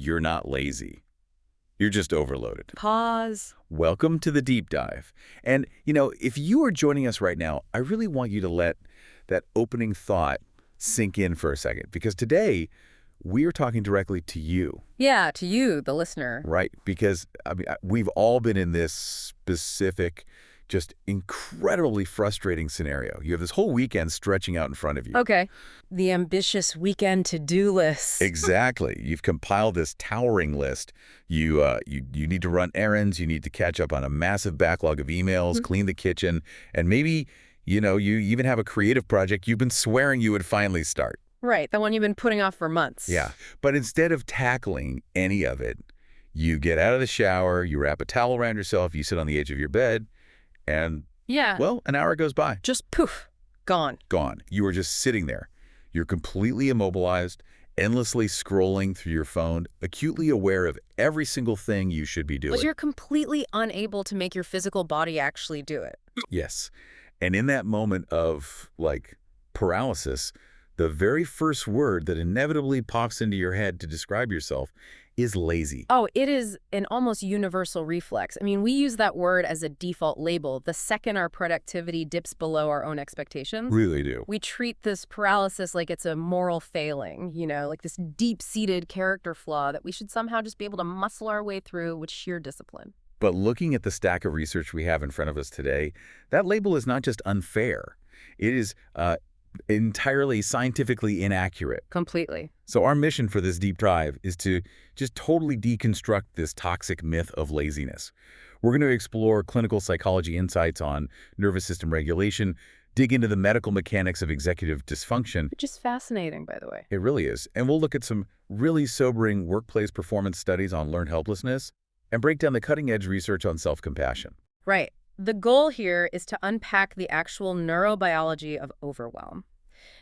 you're not lazy. You're just overloaded. Pause. Welcome to the deep dive. And, if you are joining us right now, I really want you to let that opening thought sink in for a second, because today we are talking directly to you. Yeah, to you, the listener. Right, because we've all been in this specific, just incredibly frustrating scenario. You have this whole weekend stretching out in front of you. Okay. The ambitious weekend to-do list. Exactly. You've compiled this towering list. You need to run errands. You need to catch up on a massive backlog of emails, clean the kitchen, and maybe, you even have a creative project you've been swearing you would finally start. Right, the one you've been putting off for months. Yeah, but instead of tackling any of it, you get out of the shower, you wrap a towel around yourself, you sit on the edge of your bed, and, well, an hour goes by. Just poof, gone. Gone. You are just sitting there. You're completely immobilized, endlessly scrolling through your phone, acutely aware of every single thing you should be doing. But you're completely unable to make your physical body actually do it. Yes. And in that moment of, paralysis, the very first word that inevitably pops into your head to describe yourself is lazy. Oh, it is an almost universal reflex. I mean, we use that word as a default label the second our productivity dips below our own expectations. Really do. We treat this paralysis like it's a moral failing, like this deep-seated character flaw that we should somehow just be able to muscle our way through with sheer discipline. But looking at the stack of research we have in front of us today, that label is not just unfair. It is entirely scientifically inaccurate. Completely. So our mission for this deep dive is to just totally deconstruct this toxic myth of laziness. We're going to explore clinical psychology insights on nervous system regulation, dig into the medical mechanics of executive dysfunction. Which is fascinating, by the way. It really is. And we'll look at some really sobering workplace performance studies on learned helplessness and break down the cutting-edge research on self-compassion. Right. The goal here is to unpack the actual neurobiology of overwhelm,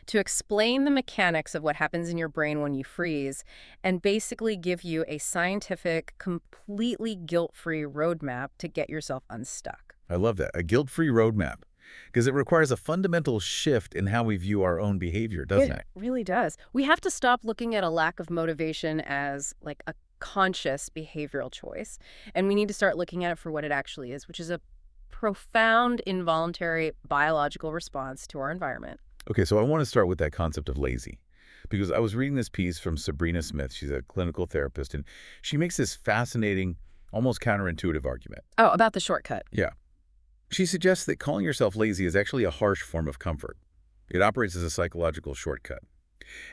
to explain the mechanics of what happens in your brain when you freeze, and basically give you a scientific, completely guilt-free roadmap to get yourself unstuck. I love that. A guilt-free roadmap. Because it requires a fundamental shift in how we view our own behavior, doesn't it? It really does. We have to stop looking at a lack of motivation as like a conscious behavioral choice, and we need to start looking at it for what it actually is, which is a profound involuntary biological response to our environment. Okay, so I want to start with that concept of lazy, because I was reading this piece from Sabrina Smith. She's a clinical therapist, and she makes this fascinating, almost counterintuitive argument. Oh, about the shortcut. Yeah. She suggests that calling yourself lazy is actually a harsh form of comfort. It operates as a psychological shortcut.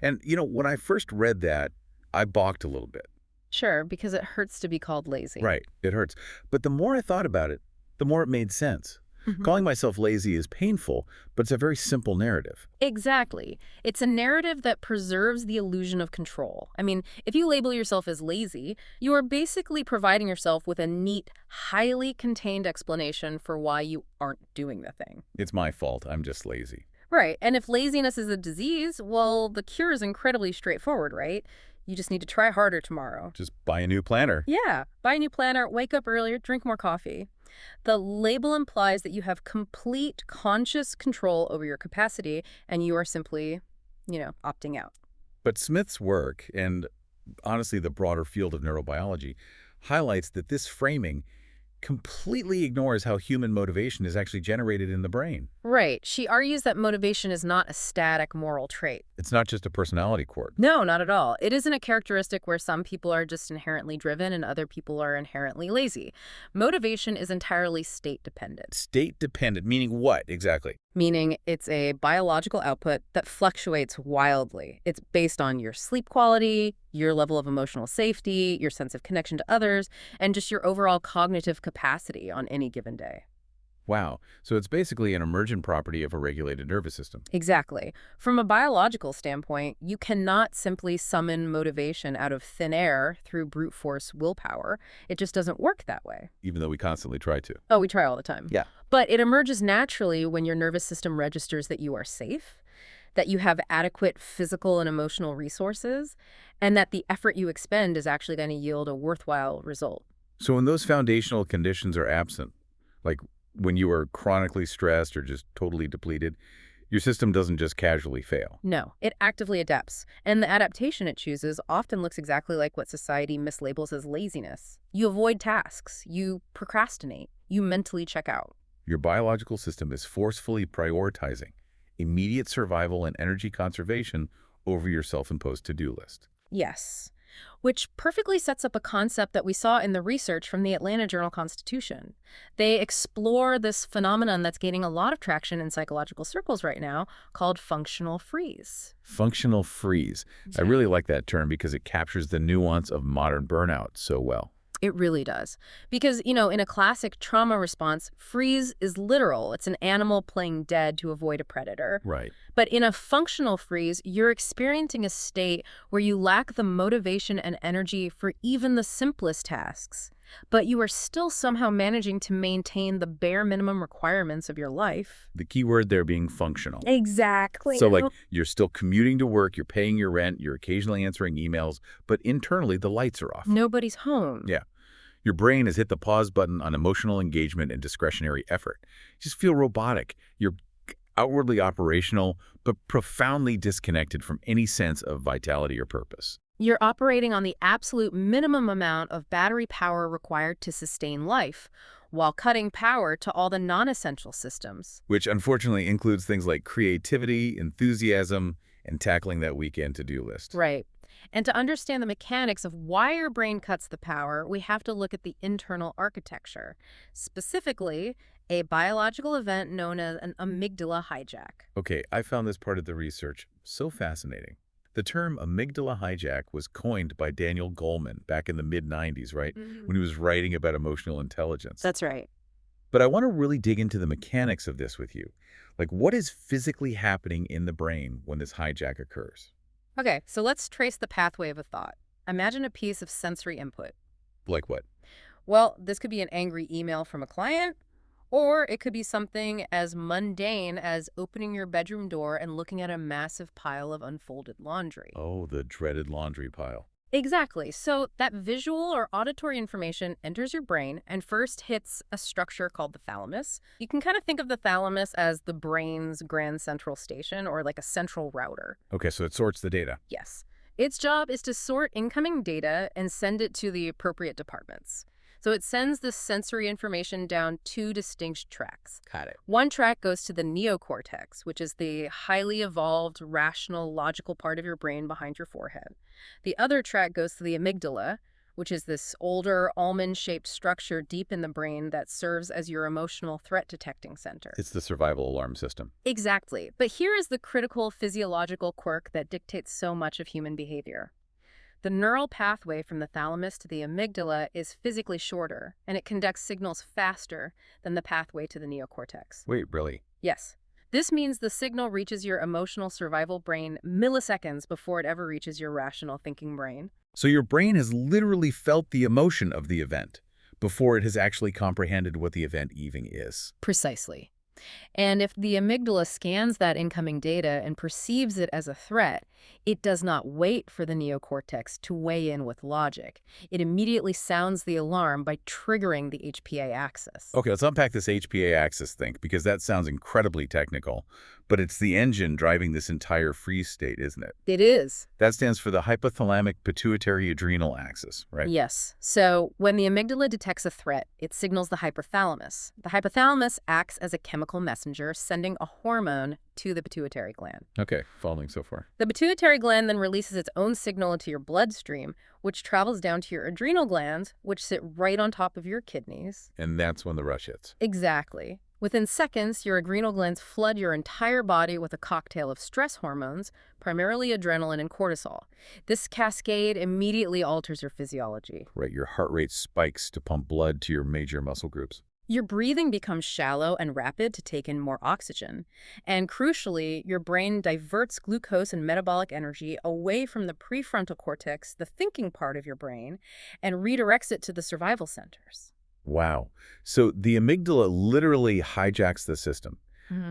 And, when I first read that, I balked a little bit. Sure, because it hurts to be called lazy. Right, it hurts. But the more I thought about it, the more it made sense. Calling myself lazy is painful, but it's a very simple narrative. Exactly. It's a narrative that preserves the illusion of control. I mean, if you label yourself as lazy, you are basically providing yourself with a neat, highly contained explanation for why you aren't doing the thing. It's my fault. I'm just lazy. Right. And if laziness is a disease, well, the cure is incredibly straightforward, right? You just need to try harder tomorrow. Just buy a new planner. Yeah. Buy a new planner, wake up earlier, drink more coffee. The label implies that you have complete conscious control over your capacity, and you are simply, opting out. But Smith's work, and honestly the broader field of neurobiology, highlights that this framing completely ignores how human motivation is actually generated in the brain. Right. She argues that motivation is not a static moral trait. It's not just a personality quirk. No, not at all. It isn't a characteristic where some people are just inherently driven and other people are inherently lazy. Motivation is entirely state-dependent. State-dependent, meaning what exactly? Meaning it's a biological output that fluctuates wildly. It's based on your sleep quality, your level of emotional safety, your sense of connection to others, and just your overall cognitive capacity on any given day. Wow. So it's basically an emergent property of a regulated nervous system. Exactly. From a biological standpoint, you cannot simply summon motivation out of thin air through brute force willpower. It just doesn't work that way. Even though we constantly try to. Oh, we try all the time. Yeah. But it emerges naturally when your nervous system registers that you are safe, that you have adequate physical and emotional resources, and that the effort you expend is actually going to yield a worthwhile result. So when those foundational conditions are absent, like when you are chronically stressed or just totally depleted, Your system doesn't just casually fail. No, it actively adapts, and the adaptation it chooses often looks exactly like what society mislabels as laziness. You avoid tasks, you procrastinate, you mentally check out. Your biological system is forcefully prioritizing immediate survival and energy conservation over your self-imposed to-do list. Yes, which perfectly sets up a concept that we saw in the research from the Atlanta Journal-Constitution. They explore this phenomenon that's gaining a lot of traction in psychological circles right now called functional freeze. Functional freeze. I really like that term because it captures the nuance of modern burnout so well. It really does. Because, in a classic trauma response, freeze is literal. It's an animal playing dead to avoid a predator. Right. But in a functional freeze, you're experiencing a state where you lack the motivation and energy for even the simplest tasks. But you are still somehow managing to maintain the bare minimum requirements of your life. The key word there being functional. Exactly. So like you're still commuting to work, you're paying your rent, you're occasionally answering emails, but internally the lights are off. Nobody's home. Yeah. Your brain has hit the pause button on emotional engagement and discretionary effort. You just feel robotic. You're outwardly operational, but profoundly disconnected from any sense of vitality or purpose. You're operating on the absolute minimum amount of battery power required to sustain life, while cutting power to all the non-essential systems. Which unfortunately includes things like creativity, enthusiasm, and tackling that weekend to-do list. Right. And to understand the mechanics of why your brain cuts the power, we have to look at the internal architecture, specifically a biological event known as an amygdala hijack. Okay, I found this part of the research so fascinating. The term amygdala hijack was coined by Daniel Goleman back in the mid-90s, right? When he was writing about emotional intelligence. That's right. But I want to really dig into the mechanics of this with you. Like, what is physically happening in the brain when this hijack occurs? Okay, so let's trace the pathway of a thought. Imagine a piece of sensory input. Like what? Well, this could be an angry email from a client, or it could be something as mundane as opening your bedroom door and looking at a massive pile of unfolded laundry. Oh, the dreaded laundry pile. Exactly. So that visual or auditory information enters your brain and first hits a structure called the thalamus. You can kind of think of the thalamus as the brain's grand central station or like a central router. Okay, so it sorts the data. Yes. Its job is to sort incoming data and send it to the appropriate departments. So it sends this sensory information down two distinct tracks. Got it. One track goes to the neocortex, which is the highly evolved, rational, logical part of your brain behind your forehead. The other track goes to the amygdala, which is this older, almond-shaped structure deep in the brain that serves as your emotional threat detecting center. It's the survival alarm system. Exactly. But here is the critical physiological quirk that dictates so much of human behavior. The neural pathway from the thalamus to the amygdala is physically shorter, and it conducts signals faster than the pathway to the neocortex. Wait, really? Yes. This means the signal reaches your emotional survival brain milliseconds before it ever reaches your rational thinking brain. So your brain has literally felt the emotion of the event before it has actually comprehended what the event even is. Precisely. And if the amygdala scans that incoming data and perceives it as a threat, it does not wait for the neocortex to weigh in with logic. It immediately sounds the alarm by triggering the HPA axis. Okay, let's unpack this HPA axis thing, because that sounds incredibly technical, but it's the engine driving this entire freeze state, isn't it? It is. That stands for the hypothalamic pituitary adrenal axis, right? Yes. So when the amygdala detects a threat, it signals the hypothalamus. The hypothalamus acts as a chemical messenger, sending a hormone to the pituitary gland. Okay, following so far. The pituitary gland then releases its own signal into your bloodstream, which travels down to your adrenal glands, which sit right on top of your kidneys. And that's when the rush hits. Exactly. Within seconds, your adrenal glands flood your entire body with a cocktail of stress hormones, primarily adrenaline and cortisol. This cascade immediately alters your physiology. Right, your heart rate spikes to pump blood to your major muscle groups. Your breathing becomes shallow and rapid to take in more oxygen. And crucially, your brain diverts glucose and metabolic energy away from the prefrontal cortex, the thinking part of your brain, and redirects it to the survival centers. Wow. So the amygdala literally hijacks the system,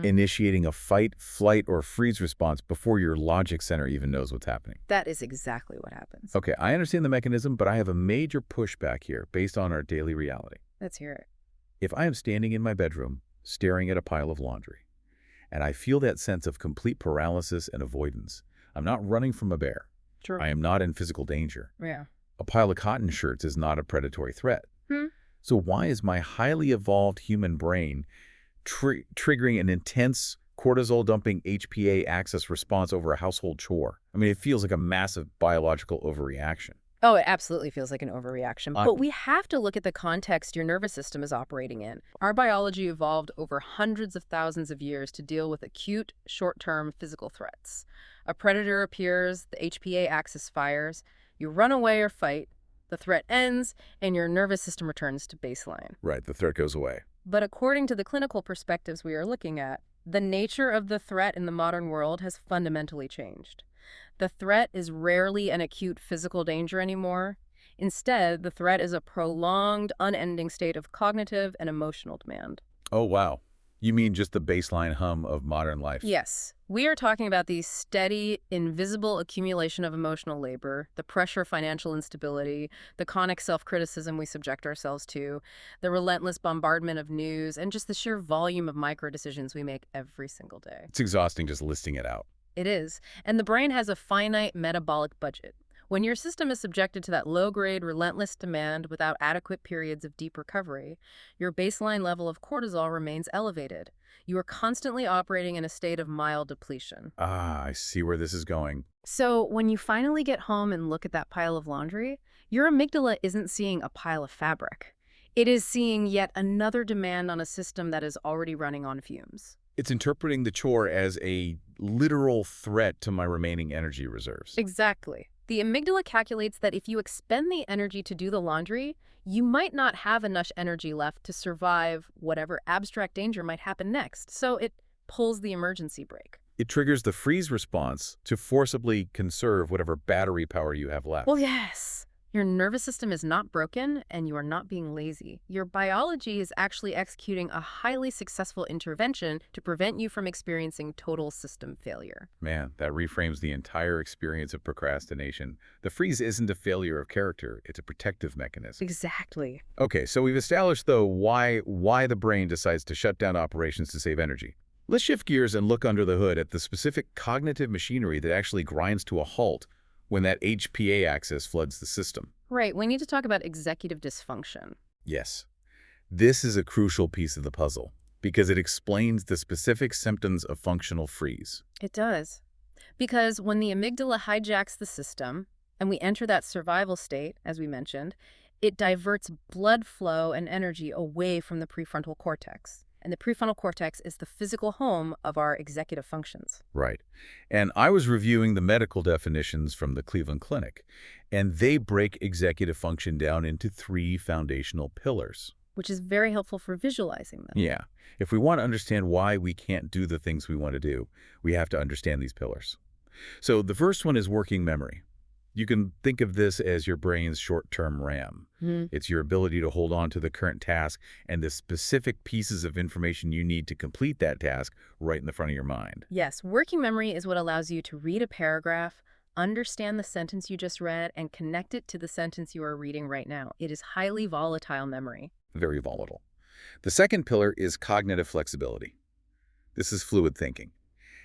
initiating a fight, flight, or freeze response before your logic center even knows what's happening. That is exactly what happens. Okay, I understand the mechanism, but I have a major pushback here based on our daily reality. Let's hear it. If I am standing in my bedroom, staring at a pile of laundry, and I feel that sense of complete paralysis and avoidance. I'm not running from a bear. True. I am not in physical danger. Yeah. A pile of cotton shirts is not a predatory threat. Hmm. So why is my highly evolved human brain triggering an intense cortisol-dumping HPA axis response over a household chore? I mean, it feels like a massive biological overreaction. Oh, it absolutely feels like an overreaction. Uh, But we have to look at the context your nervous system is operating in. Our biology evolved over hundreds of thousands of years to deal with acute, short-term physical threats. A predator appears, the HPA axis fires, you run away or fight, the threat ends, and your nervous system returns to baseline. Right, the threat goes away. But according to the clinical perspectives we are looking at, the nature of the threat in the modern world has fundamentally changed. The threat is rarely an acute physical danger anymore. Instead, the threat is a prolonged, unending state of cognitive and emotional demand. Oh, wow. You mean just the baseline hum of modern life? Yes, we are talking about the steady, invisible accumulation of emotional labor, the pressure of financial instability, the chronic self-criticism we subject ourselves to, the relentless bombardment of news, and just the sheer volume of micro-decisions we make every single day. It's exhausting just listing it out. It is. And the brain has a finite metabolic budget. When your system is subjected to that low-grade, relentless demand without adequate periods of deep recovery, your baseline level of cortisol remains elevated. You are constantly operating in a state of mild depletion. Ah, I see where this is going. So when you finally get home and look at that pile of laundry, your amygdala isn't seeing a pile of fabric. It is seeing yet another demand on a system that is already running on fumes. It's interpreting the chore as a literal threat to my remaining energy reserves. Exactly. The amygdala calculates that if you expend the energy to do the laundry, you might not have enough energy left to survive whatever abstract danger might happen next, so it pulls the emergency brake. It triggers the freeze response to forcibly conserve whatever battery power you have left. Well, yes. Your nervous system is not broken, and you are not being lazy. Your biology is actually executing a highly successful intervention to prevent you from experiencing total system failure. Man, that reframes the entire experience of procrastination. The freeze isn't a failure of character, it's a protective mechanism. Exactly. Okay, so we've established, though, why the brain decides to shut down operations to save energy. Let's shift gears and look under the hood at the specific cognitive machinery that actually grinds to a halt when that HPA axis floods the system. Right, we need to talk about executive dysfunction. Yes, this is a crucial piece of the puzzle because it explains the specific symptoms of functional freeze. It does. Because when the amygdala hijacks the system, and we enter that survival state, as we mentioned, it diverts blood flow and energy away from the prefrontal cortex. And the prefrontal cortex is the physical home of our executive functions. Right. And I was reviewing the medical definitions from the Cleveland Clinic, and they break executive function down into 3 foundational pillars. Which is very helpful for visualizing them. Yeah. If we want to understand why we can't do the things we want to do, we have to understand these pillars. So the first one is working memory. You can think of this as your brain's short-term RAM. It's your ability to hold on to the current task and the specific pieces of information you need to complete that task right in the front of your mind. Yes, working memory is what allows you to read a paragraph, understand the sentence you just read, and connect it to the sentence you are reading right now. It is highly volatile memory. Very volatile. The second pillar is cognitive flexibility. This is fluid thinking.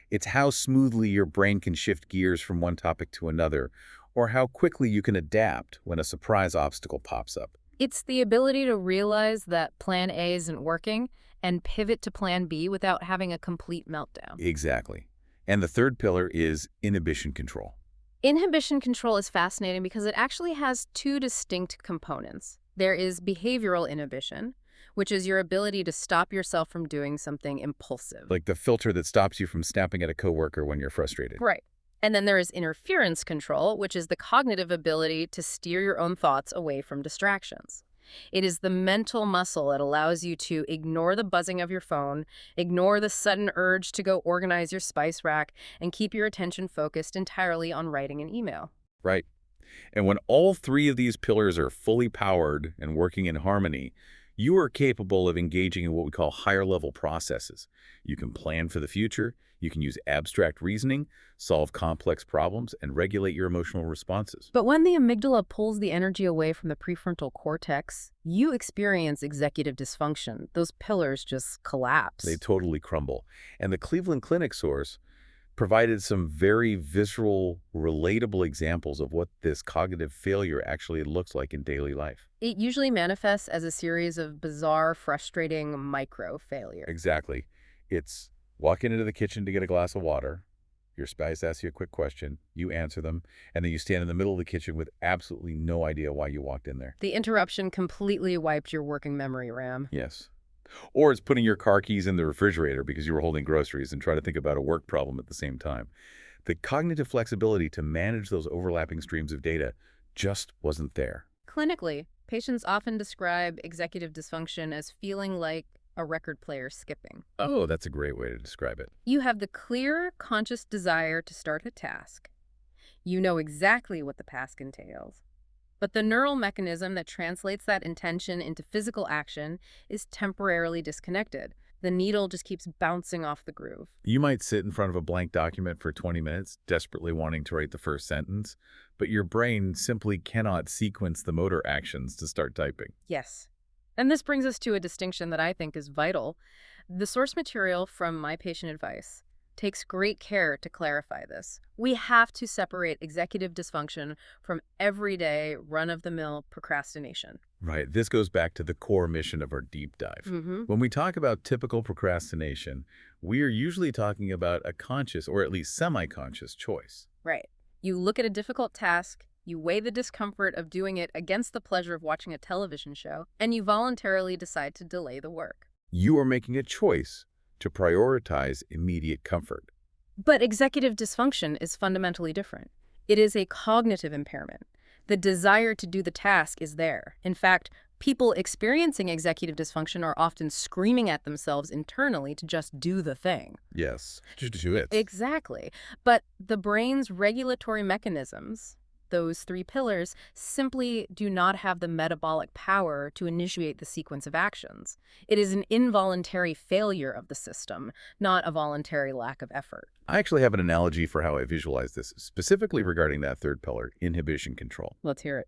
It's how smoothly your brain can shift gears from one topic to another, or how quickly you can adapt when a surprise obstacle pops up. It's the ability to realize that plan A isn't working and pivot to plan B without having a complete meltdown. Exactly. And the third pillar is inhibition control. Inhibition control is fascinating because it actually has 2 distinct components. There is behavioral inhibition, which is your ability to stop yourself from doing something impulsive. Like the filter that stops you from snapping at a coworker when you're frustrated. Right. And then there is interference control, which is the cognitive ability to steer your own thoughts away from distractions. It is the mental muscle that allows you to ignore the buzzing of your phone, ignore the sudden urge to go organize your spice rack, and keep your attention focused entirely on writing an email. Right. And when all 3 of these pillars are fully powered and working in harmony, you are capable of engaging in what we call higher level processes. You can plan for the future, You can use abstract reasoning, solve complex problems, and regulate your emotional responses. But when the amygdala pulls the energy away from the prefrontal cortex, you experience executive dysfunction. Those pillars just They collapse. totally crumble. And the Cleveland Clinic source provided some very visceral, relatable examples of what this cognitive failure actually looks like in daily life. It usually manifests as a series of bizarre, frustrating micro failures. Exactly. It's walking into the kitchen to get a glass of water. Your spouse asks you a quick question, you answer them, and then you stand in the middle of the kitchen with absolutely no idea why you walked in there. The interruption completely wiped your working memory RAM. Yes. Or it's putting your car keys in the refrigerator because you were holding groceries and try to think about a work problem at the same time. The cognitive flexibility to manage those overlapping streams of data just wasn't there. Clinically, patients often describe executive dysfunction as feeling like a record player skipping. Oh, that's a great way to describe it. You have the clear, conscious desire to start a task. You know exactly what the task entails. But the neural mechanism that translates that intention into physical action is temporarily disconnected. The needle just keeps bouncing off the groove. You might sit in front of a blank document for 20 minutes, desperately wanting to write the first sentence, but your brain simply cannot sequence the motor actions to start typing. Yes. And this brings us to a distinction that I think is vital. The source material from My Patient Advice takes great care to clarify this. We have to separate executive dysfunction from everyday run-of-the-mill procrastination. Right. This goes back to the core mission of our deep dive. When we talk about typical procrastination, we are usually talking about a conscious or at least semi-conscious choice. Right. You look at a difficult task, you weigh the discomfort of doing it against the pleasure of watching a television show, and you voluntarily decide to delay the work. You are making a choice to prioritize immediate comfort. But executive dysfunction is fundamentally different. It is a cognitive impairment. The desire to do the task is there. In fact, people experiencing executive dysfunction are often screaming at themselves internally to just do the thing. Yes, just do it. Exactly. But the brain's regulatory mechanisms, those three pillars, simply do not have the metabolic power to initiate the sequence of actions. It is an involuntary failure of the system, not a voluntary lack of effort. I actually have an analogy for how I visualize this, specifically regarding that third pillar, inhibition control. Let's hear it.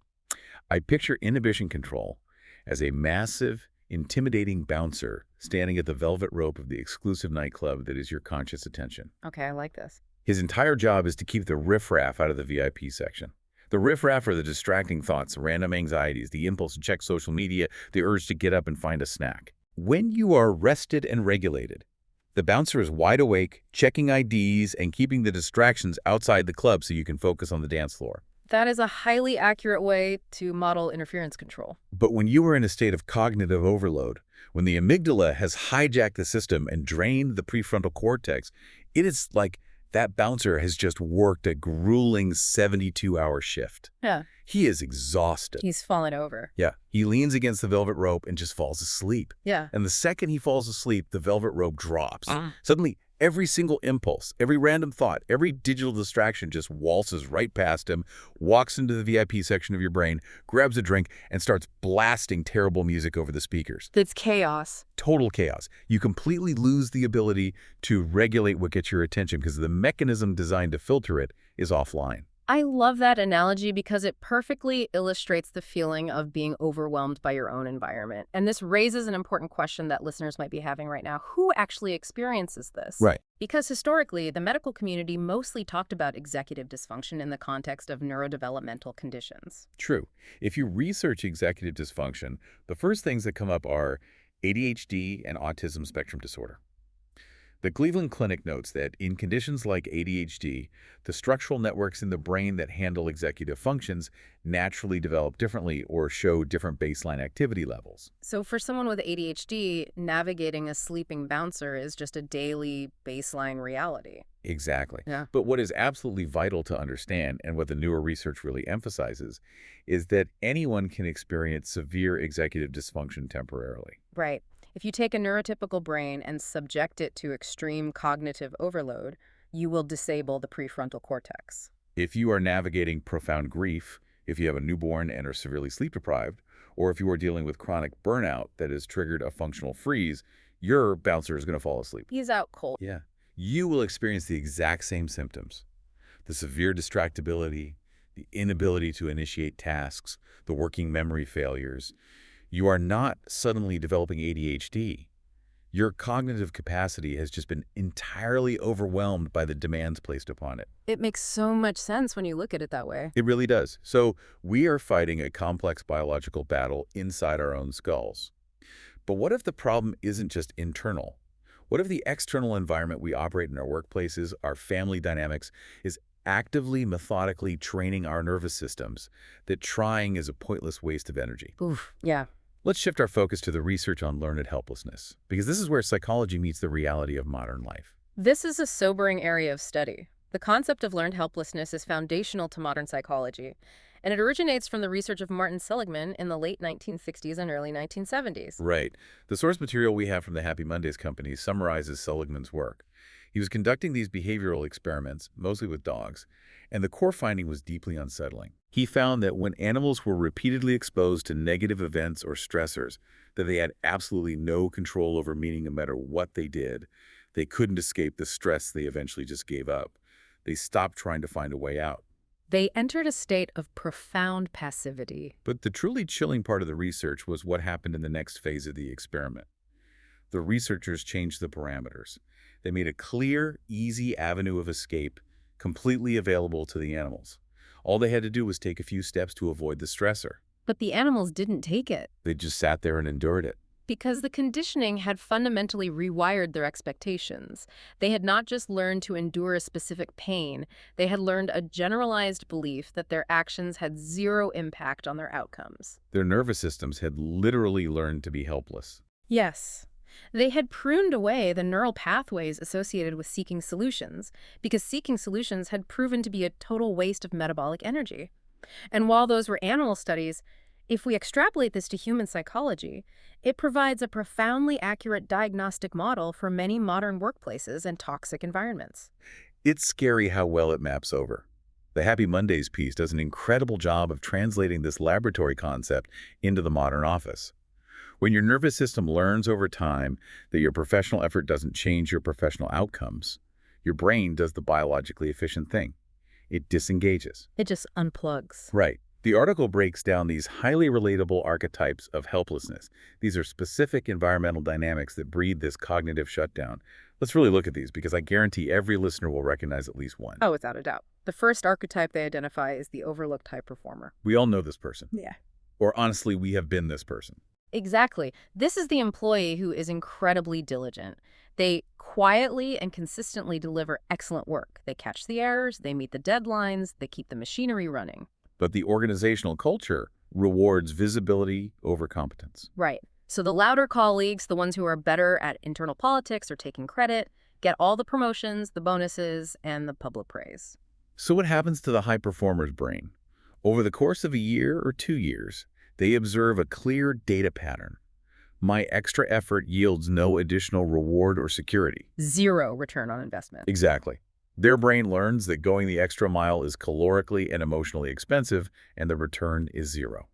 I picture inhibition control as a massive, intimidating bouncer standing at the velvet rope of the exclusive nightclub that is your conscious attention. Okay, I like this. His entire job is to keep the riffraff out of the VIP section. The riffraff are the distracting thoughts, random anxieties, the impulse to check social media, the urge to get up and find a snack. When you are rested and regulated, the bouncer is wide awake, checking IDs, and keeping the distractions outside the club so you can focus on the dance floor. That is a highly accurate way to model interference control. But when you are in a state of cognitive overload, when the amygdala has hijacked the system and drained the prefrontal cortex, it is like that bouncer has just worked a grueling 72-hour shift. Yeah. He is exhausted. He's fallen over. Yeah. He leans against the velvet rope and just falls asleep. Yeah. And the second he falls asleep, the velvet rope drops. Suddenly, every single impulse, every random thought, every digital distraction just waltzes right past him, walks into the VIP section of your brain, grabs a drink, and starts blasting terrible music over the speakers. It's chaos. Total chaos. You completely lose the ability to regulate what gets your attention because the mechanism designed to filter it is offline. I love that analogy because it perfectly illustrates the feeling of being overwhelmed by your own environment. And this raises an important question that listeners might be having right now. Who actually experiences this? Right. Because historically, the medical community mostly talked about executive dysfunction in the context of neurodevelopmental conditions. True. If you research executive dysfunction, the first things that come up are ADHD and autism spectrum disorder. The Cleveland Clinic notes that in conditions like ADHD, the structural networks in the brain that handle executive functions naturally develop differently or show different baseline activity levels. So for someone with ADHD, navigating a sleeping bouncer is just a daily baseline reality. Exactly. Yeah. But what is absolutely vital to understand, and what the newer research really emphasizes, is that anyone can experience severe executive dysfunction temporarily. Right. If you take a neurotypical brain and subject it to extreme cognitive overload, you will disable the prefrontal cortex. If you are navigating profound grief, if you have a newborn and are severely sleep deprived, or if you are dealing with chronic burnout that has triggered a functional freeze, your bouncer is going to fall asleep. He's out cold. Yeah. you will experience the exact same symptoms. The severe distractibility, the inability to initiate tasks, the working memory failures. You are not suddenly developing ADHD. Your cognitive capacity has just been entirely overwhelmed by the demands placed upon it. It makes so much sense when you look at it that way. It really does. So we are fighting a complex biological battle inside our own skulls. But what if the problem isn't just internal? What if the external environment we operate in our workplaces, our family dynamics, is actively, methodically training our nervous systems that trying is a pointless waste of energy? Oof, yeah. Let's shift our focus to the research on learned helplessness, because this is where psychology meets the reality of modern life. This is a sobering area of study. The concept of learned helplessness is foundational to modern psychology, and it originates from the research of Martin Seligman in the late 1960s and early 1970s. Right. The source material we have from the Happy Mondays company summarizes Seligman's work. He was conducting these behavioral experiments, mostly with dogs, and the core finding was deeply unsettling. He found that when animals were repeatedly exposed to negative events or stressors that they had absolutely no control over, meaning no matter what they did, they couldn't escape the stress. They eventually just gave up. They stopped trying to find a way out. They entered a state of profound passivity. But the truly chilling part of the research was what happened in the next phase of the experiment. The researchers changed the parameters. They made a clear, easy avenue of escape completely available to the animals. All they had to do was take a few steps to avoid the stressor. But the animals didn't take it, They just sat there and endured it. because the conditioning had fundamentally rewired their expectations. They had not just learned to endure a specific pain, they had learned a generalized belief that their actions had zero impact on their outcomes. Their nervous systems had literally learned to be helpless. Yes. They had pruned away the neural pathways associated with seeking solutions, because seeking solutions had proven to be a total waste of metabolic energy. And while those were animal studies, if we extrapolate this to human psychology, it provides a profoundly accurate diagnostic model for many modern workplaces and toxic environments. It's scary how well it maps over. The Happy Mondays piece does an incredible job of translating this laboratory concept into the modern office. When your nervous system learns over time that your professional effort doesn't change your professional outcomes, your brain does the biologically efficient thing. It disengages. It just unplugs. Right. The article breaks down these highly relatable archetypes of helplessness. These are specific environmental dynamics that breed this cognitive shutdown. Let's really look at these, because I guarantee every listener will recognize at least one. Oh, without a doubt. The first archetype they identify is the overlooked high performer. We all know this person. Yeah. Or honestly, we have been this person. Exactly. This is the employee who is incredibly diligent. They quietly and consistently deliver excellent work. They catch the errors, they meet the deadlines, they keep the machinery running. But the organizational culture rewards visibility over competence. Right. So the louder colleagues, the ones who are better at internal politics or taking credit, get all the promotions, the bonuses, and the public praise. So what happens to the high performer's brain? Over the course of a year or 2 years, they observe a clear data pattern. My extra effort yields no additional reward or security. Zero return on investment. Exactly. Their brain learns that going the extra mile is calorically and emotionally expensive, and the return is zero.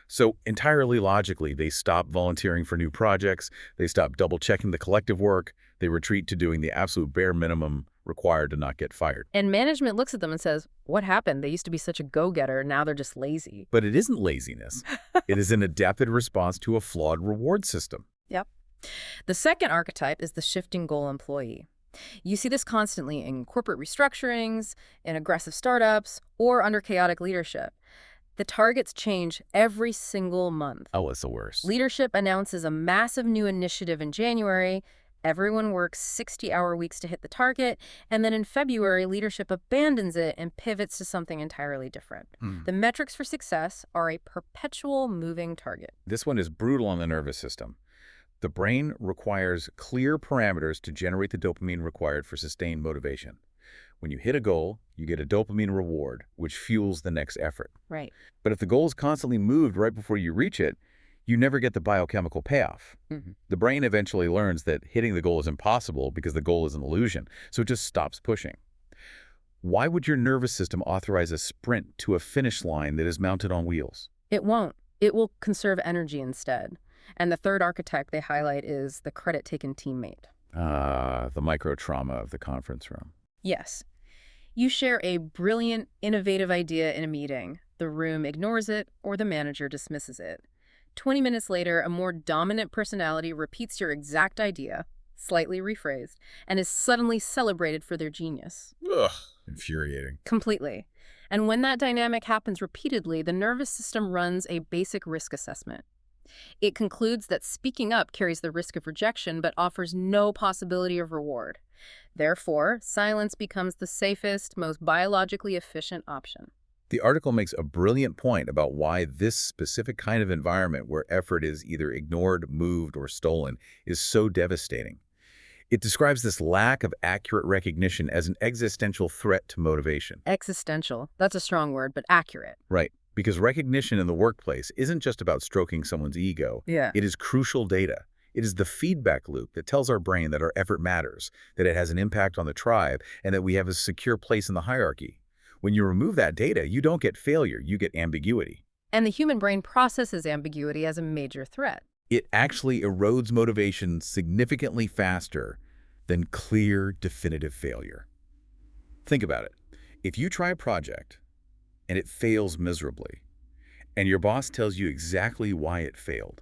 So entirely logically, they stop volunteering for new projects, they stop double-checking the collective work, they retreat to doing the absolute bare minimum required to not get fired. And management looks at them and says, what happened? They used to be such a go-getter, now they're just lazy. But it isn't laziness. It is an adapted response to a flawed reward system. Yep. The second archetype is the shifting goal employee. You see this constantly in corporate restructurings, in aggressive startups, or under chaotic leadership. The targets change every single month. Oh, it's the worst. Leadership announces a massive new initiative in January. Everyone works 60-hour weeks to hit the target, and then in February, leadership abandons it and pivots to something entirely different. The metrics for success are a perpetual moving target. This one is brutal on the nervous system. The brain requires clear parameters to generate the dopamine required for sustained motivation. When you hit a goal, you get a dopamine reward, which fuels the next effort. Right. But if the goal is constantly moved right before you reach it, you never get the biochemical payoff. The brain eventually learns that hitting the goal is impossible because the goal is an illusion, so it just stops pushing. Why would your nervous system authorize a sprint to a finish line that is mounted on wheels? It won't. It will conserve energy instead. And the third archetype they highlight is the credit-taken teammate. The micro-trauma of the conference room. Yes. You share a brilliant, innovative idea in a meeting. The room ignores it, or the manager dismisses it. 20 minutes later, a more dominant personality repeats your exact idea, slightly rephrased, and is suddenly celebrated for their genius. Ugh, infuriating. Completely. And when that dynamic happens repeatedly, the nervous system runs a basic risk assessment. It concludes that speaking up carries the risk of rejection but offers no possibility of reward. Therefore, silence becomes the safest, most biologically efficient option. The article makes a brilliant point about why this specific kind of environment where effort is either ignored, moved, or stolen is so devastating. It describes this lack of accurate recognition as an existential threat to motivation. Existential. That's a strong word, but accurate. Right. Because recognition in the workplace isn't just about stroking someone's ego. Yeah. It is crucial data. It is the feedback loop that tells our brain that our effort matters, that it has an impact on the tribe, and that we have a secure place in the hierarchy. When you remove that data, you don't get failure, you get ambiguity. And the human brain processes ambiguity as a major threat. It actually erodes motivation significantly faster than clear, definitive failure. Think about it. If you try a project and it fails miserably, and your boss tells you exactly why it failed,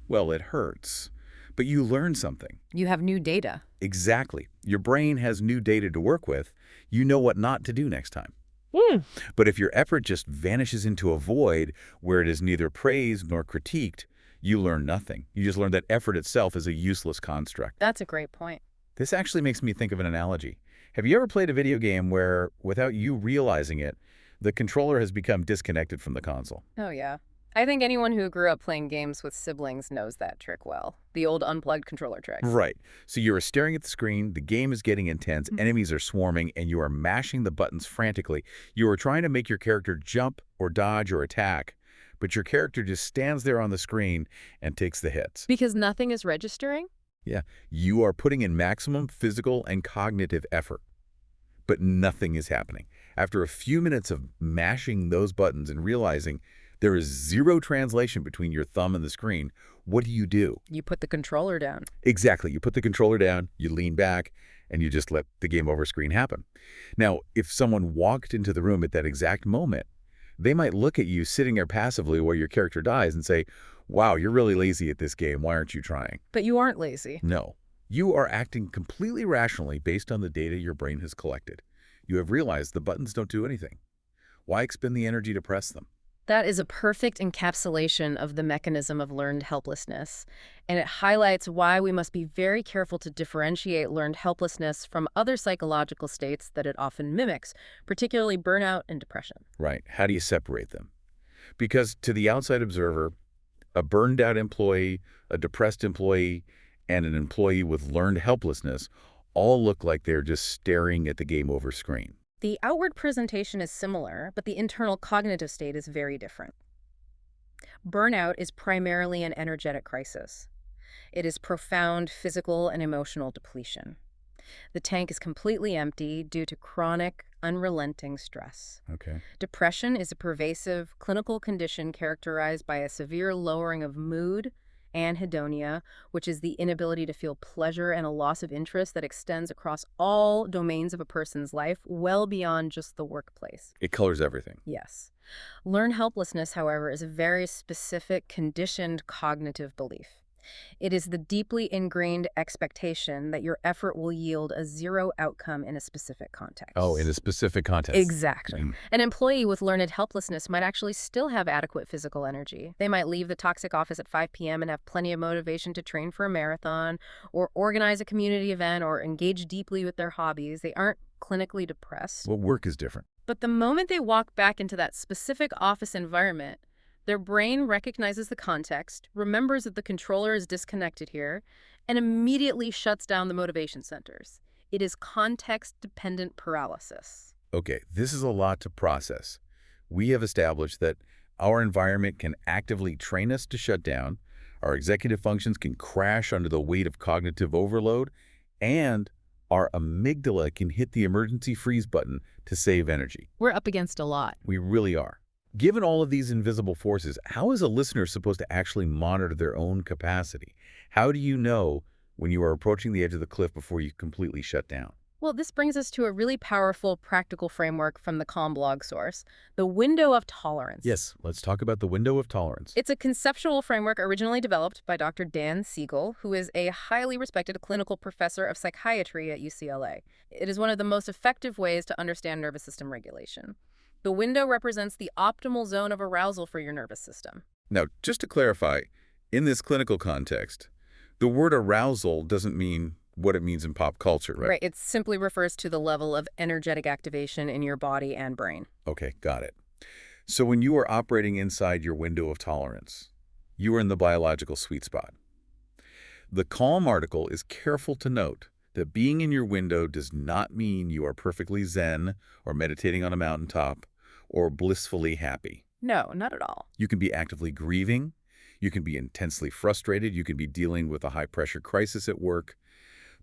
well, it hurts, but you learn something. You have new data. Exactly. Your brain has new data to work with. You know what not to do next time. Mm. But if your effort just vanishes into a void where it is neither praised nor critiqued, you learn nothing. You just learn that effort itself is a useless construct. That's a great point. This actually makes me think of an analogy. Have you ever played a video game where, without you realizing it, the controller has become disconnected from the console? Oh, yeah. I think anyone who grew up playing games with siblings knows that trick well. The old unplugged controller trick. Right. So you are staring at the screen, the game is getting intense, enemies are swarming, and you are mashing the buttons frantically. You are trying to make your character jump or dodge or attack, but your character just stands there on the screen and takes the hits. Because nothing is registering? Yeah. You are putting in maximum physical and cognitive effort, but nothing is happening. After a few minutes of mashing those buttons and realizing there is zero translation between your thumb and the screen, what do? You put the controller down. Exactly. You put the controller down, you lean back, and you just let the game over screen happen. Now, if someone walked into the room at that exact moment, they might look at you sitting there passively while your character dies and say, wow, you're really lazy at this game. Why aren't you trying? But you aren't lazy. No. You are acting completely rationally based on the data your brain has collected. You have realized the buttons don't do anything. Why expend the energy to press them? That is a perfect encapsulation of the mechanism of learned helplessness, and it highlights why we must be very careful to differentiate learned helplessness from other psychological states that it often mimics, particularly burnout and depression. Right. How do you separate them? Because to the outside observer, a burned-out employee, a depressed employee, and an employee with learned helplessness all look like they're just staring at the game over screen. The outward presentation is similar, but the internal cognitive state is very different. Burnout is primarily an energetic crisis. It is profound physical and emotional depletion. The tank is completely empty due to chronic, unrelenting stress. Okay. Depression is a pervasive clinical condition characterized by a severe lowering of mood, anhedonia, which is the inability to feel pleasure, and a loss of interest that extends across all domains of a person's life, well beyond just the workplace. It colors everything. Yes. Learned helplessness, however, is a very specific, conditioned cognitive belief. It is the deeply ingrained expectation that your effort will yield a zero outcome in a specific context. Oh, in a specific context. Exactly. An employee with learned helplessness might actually still have adequate physical energy. They might leave the toxic office at 5 p.m. and have plenty of motivation to train for a marathon, or organize a community event, or engage deeply with their hobbies. They aren't clinically depressed. Well, work is different. But the moment they walk back into that specific office environment, their brain recognizes the context, remembers that the controller is disconnected here, and immediately shuts down the motivation centers. It is context-dependent paralysis. Okay, this is a lot to process. We have established that our environment can actively train us to shut down, our executive functions can crash under the weight of cognitive overload, and our amygdala can hit the emergency freeze button to save energy. We're up against a lot. We really are. Given all of these invisible forces, how is a listener supposed to actually monitor their own capacity? How do you know when you are approaching the edge of the cliff before you completely shut down. Well, this brings us to a really powerful practical framework from the Calm blog source, the window of tolerance. Yes, let's talk about the window of tolerance. It's a conceptual framework originally developed by Dr. Dan Siegel, who is a highly respected clinical professor of psychiatry at UCLA. It is one of the most effective ways to understand nervous system regulation. The window represents the optimal zone of arousal for your nervous system. Now, just to clarify, in this clinical context, the word arousal doesn't mean what it means in pop culture, right? Right. It simply refers to the level of energetic activation in your body and brain. Okay, got it. So when you are operating inside your window of tolerance, you are in the biological sweet spot. The Calm article is careful to note that being in your window does not mean you are perfectly zen or meditating on a mountaintop or blissfully happy. No, not at all. You can be actively grieving, you can be intensely frustrated, you can be dealing with a high-pressure crisis at work.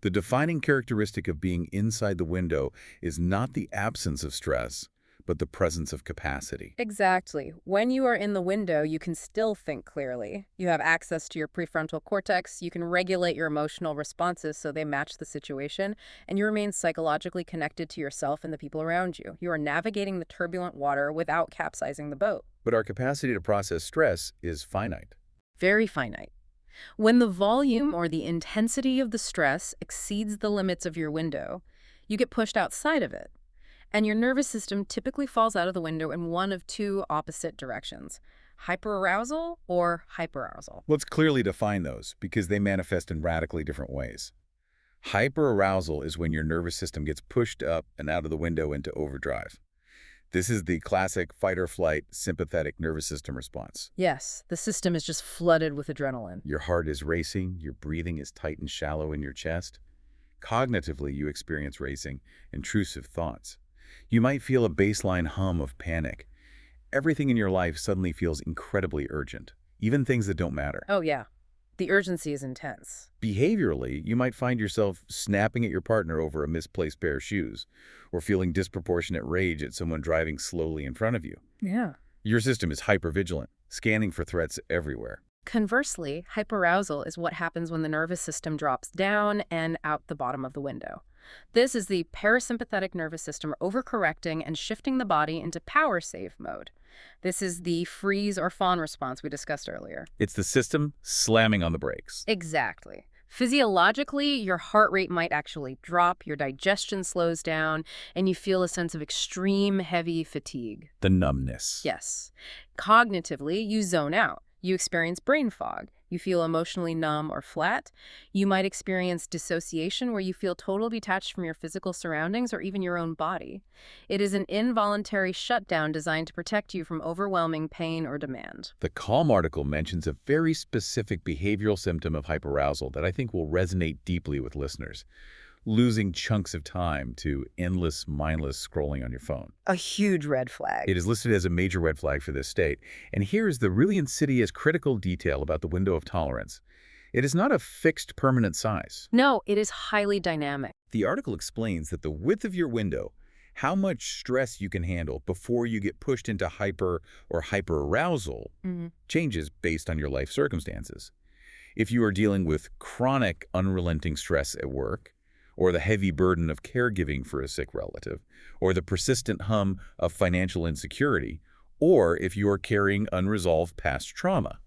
The defining characteristic of being inside the window is not the absence of stress, but the presence of capacity. Exactly. When you are in the window, you can still think clearly. You have access to your prefrontal cortex, you can regulate your emotional responses so they match the situation, and you remain psychologically connected to yourself and the people around you. You are navigating the turbulent water without capsizing the boat. But our capacity to process stress is finite. Very finite. When the volume or the intensity of the stress exceeds the limits of your window, you get pushed outside of it. And your nervous system typically falls out of the window in one of two opposite directions: hyperarousal or hyperarousal. Let's clearly define those because they manifest in radically different ways. Hyperarousal is when your nervous system gets pushed up and out of the window into overdrive. This is the classic fight-or-flight sympathetic nervous system response. Yes, the system is just flooded with adrenaline. Your heart is racing, your breathing is tight and shallow in your chest. Cognitively, you experience racing, intrusive thoughts. You might feel a baseline hum of panic. Everything in your life suddenly feels incredibly urgent, even things that don't matter. Oh, yeah. The urgency is intense. Behaviorally, you might find yourself snapping at your partner over a misplaced pair of shoes, or feeling disproportionate rage at someone driving slowly in front of you. Yeah. Your system is hypervigilant, scanning for threats everywhere. Conversely, hyperarousal is what happens when the nervous system drops down and out the bottom of the window. This is the parasympathetic nervous system overcorrecting and shifting the body into power save mode. This is the freeze or fawn response we discussed earlier. It's the system slamming on the brakes. Exactly. Physiologically, your heart rate might actually drop, your digestion slows down, and you feel a sense of extreme heavy fatigue. The numbness. Yes. Cognitively, you zone out. You experience brain fog. You feel emotionally numb or flat. You might experience dissociation, where you feel totally detached from your physical surroundings or even your own body. It is an involuntary shutdown designed to protect you from overwhelming pain or demand. The Calm article mentions a very specific behavioral symptom of hyperarousal that I think will resonate deeply with listeners: losing chunks of time to endless, mindless scrolling on your phone. A huge red flag. It is listed as a major red flag for this state. And here is the really insidious critical detail about the window of tolerance. It is not a fixed permanent size. No, it is highly dynamic. The article explains that the width of your window, how much stress you can handle before you get pushed into hyper or hyperarousal, changes based on your life circumstances. If you are dealing with chronic, unrelenting stress at work, or the heavy burden of caregiving for a sick relative, or the persistent hum of financial insecurity, or if you are carrying unresolved past trauma.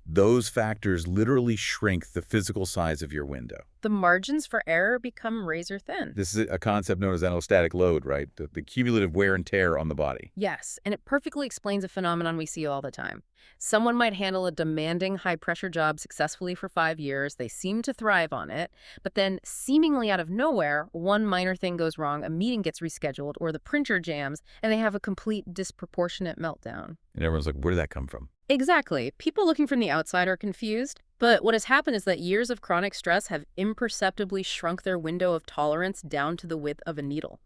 Those factors literally shrink the physical size of your window. The margins for error become razor thin. This is a concept known as allostatic load, right? The cumulative wear and tear on the body. Yes, and it perfectly explains a phenomenon we see all the time. Someone might handle a demanding, high-pressure job successfully for 5 years. They seem to thrive on it, but then, seemingly out of nowhere, one minor thing goes wrong, a meeting gets rescheduled, or the printer jams, and they have a complete disproportionate meltdown. And everyone's like, where did that come from? Exactly. People looking from the outside are confused, but what has happened is that years of chronic stress have imperceptibly shrunk their window of tolerance down to the width of a needle.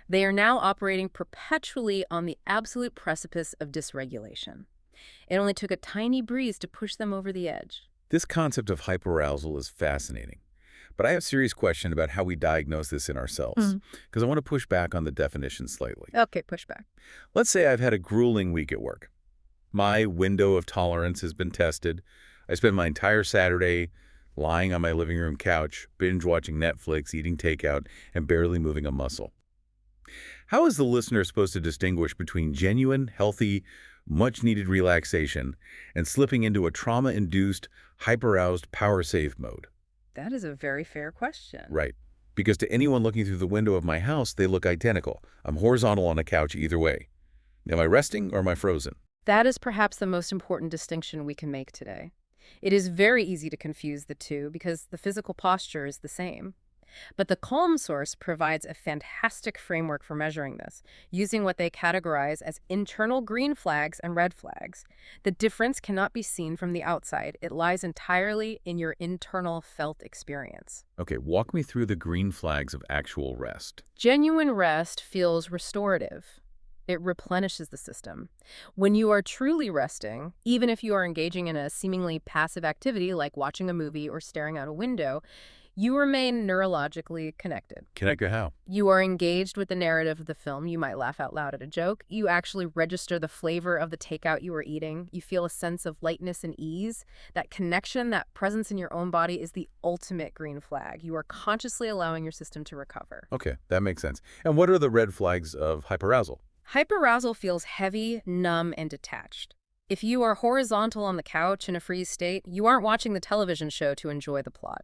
They are now operating perpetually on the absolute precipice of dysregulation. It only took a tiny breeze to push them over the edge. This concept of hyperarousal is fascinating, but I have a serious question about how we diagnose this in ourselves, because I want to push back on the definition slightly. Okay, push back. Let's say I've had a grueling week at work. My window of tolerance has been tested. I spent my entire Saturday lying on my living room couch, binge-watching Netflix, eating takeout, and barely moving a muscle. How is the listener supposed to distinguish between genuine, healthy, much-needed relaxation and slipping into a trauma-induced, hyper-aroused power-save mode? That is a very fair question. Right. Because to anyone looking through the window of my house, they look identical. I'm horizontal on a couch either way. Am I resting or am I frozen? That is perhaps the most important distinction we can make today. It is very easy to confuse the two because the physical posture is the same. But the Calm Source provides a fantastic framework for measuring this, using what they categorize as internal green flags and red flags. The difference cannot be seen from the outside. It lies entirely in your internal felt experience. Okay, walk me through the green flags of actual rest. Genuine rest feels restorative. It replenishes the system. When you are truly resting, even if you are engaging in a seemingly passive activity like watching a movie or staring out a window, you remain neurologically connected. Connect how? You are engaged with the narrative of the film. You might laugh out loud at a joke. You actually register the flavor of the takeout you are eating. You feel a sense of lightness and ease. That connection, that presence in your own body is the ultimate green flag. You are consciously allowing your system to recover. Okay, that makes sense. And what are the red flags of hyperarousal? Hyperarousal feels heavy, numb, and detached. If you are horizontal on the couch in a freeze state, you aren't watching the television show to enjoy the plot.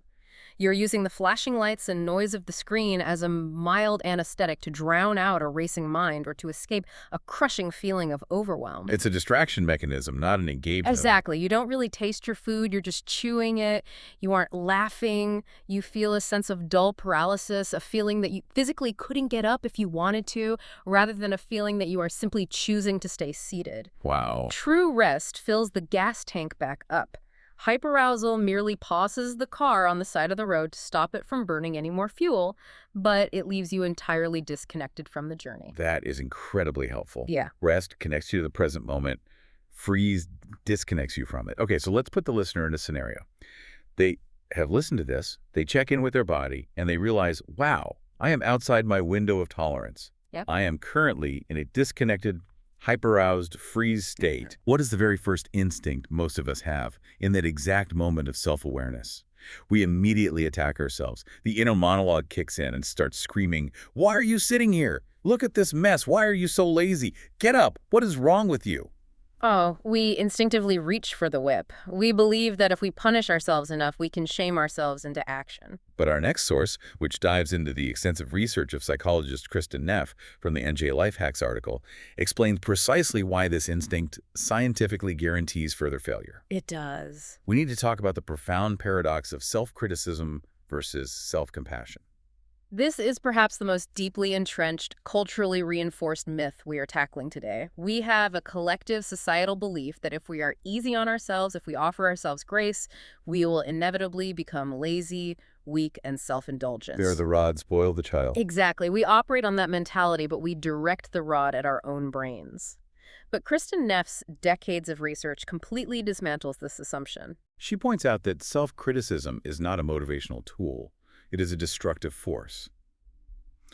You're using the flashing lights and noise of the screen as a mild anesthetic to drown out a racing mind or to escape a crushing feeling of overwhelm. It's a distraction mechanism, not an engagement. Exactly. You don't really taste your food. You're just chewing it. You aren't laughing. You feel a sense of dull paralysis, a feeling that you physically couldn't get up if you wanted to, rather than a feeling that you are simply choosing to stay seated. Wow. True rest fills the gas tank back up. Hyperarousal merely pauses the car on the side of the road to stop it from burning any more fuel, but it leaves you entirely disconnected from the journey. That is incredibly helpful. Yeah. Rest connects you to the present moment. Freeze disconnects you from it. Okay, so let's put the listener in a scenario. They have listened to this, they check in with their body, and they realize, wow, I am outside my window of tolerance. Yep. I am currently in a disconnected, hyperaroused freeze state. What is the very first instinct most of us have in that exact moment of self-awareness? We immediately attack ourselves. The inner monologue kicks in and starts screaming, "Why are you sitting here? Look at this mess. Why are you so lazy? Get up. What is wrong with you?" Oh, we instinctively reach for the whip. We believe that if we punish ourselves enough, we can shame ourselves into action. But our next source, which dives into the extensive research of psychologist Kristen Neff from the NJ Life Hacks article, explains precisely why this instinct scientifically guarantees further failure. It does. We need to talk about the profound paradox of self-criticism versus self-compassion. This is perhaps the most deeply entrenched, culturally reinforced myth we are tackling today. We have a collective societal belief that if we are easy on ourselves, if we offer ourselves grace, we will inevitably become lazy, weak, and self-indulgent. Bear the rod, spoil the child. Exactly. We operate on that mentality, but we direct the rod at our own brains. But Kristen Neff's decades of research completely dismantles this assumption. She points out that self-criticism is not a motivational tool. It is a destructive force.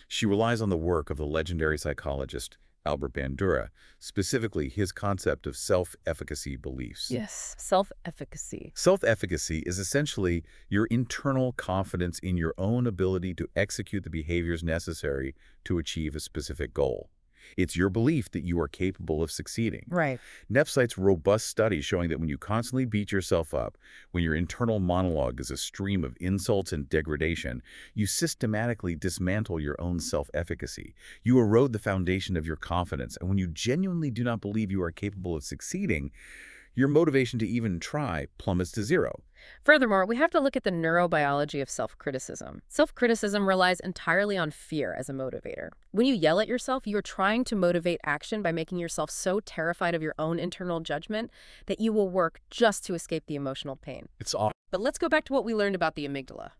She relies on the work of the legendary psychologist Albert Bandura, specifically his concept of self-efficacy beliefs. Yes, self-efficacy. Self-efficacy is essentially your internal confidence in your own ability to execute the behaviors necessary to achieve a specific goal. It's your belief that you are capable of succeeding. Right. Neff cites robust studies showing that when you constantly beat yourself up, when your internal monologue is a stream of insults and degradation, you systematically dismantle your own self-efficacy. You erode the foundation of your confidence, and when you genuinely do not believe you are capable of succeeding, your motivation to even try plummets to zero. Furthermore, we have to look at the neurobiology of self-criticism. Self-criticism relies entirely on fear as a motivator. When you yell at yourself, you're trying to motivate action by making yourself so terrified of your own internal judgment that you will work just to escape the emotional pain. It's awful. But let's go back to what we learned about the amygdala.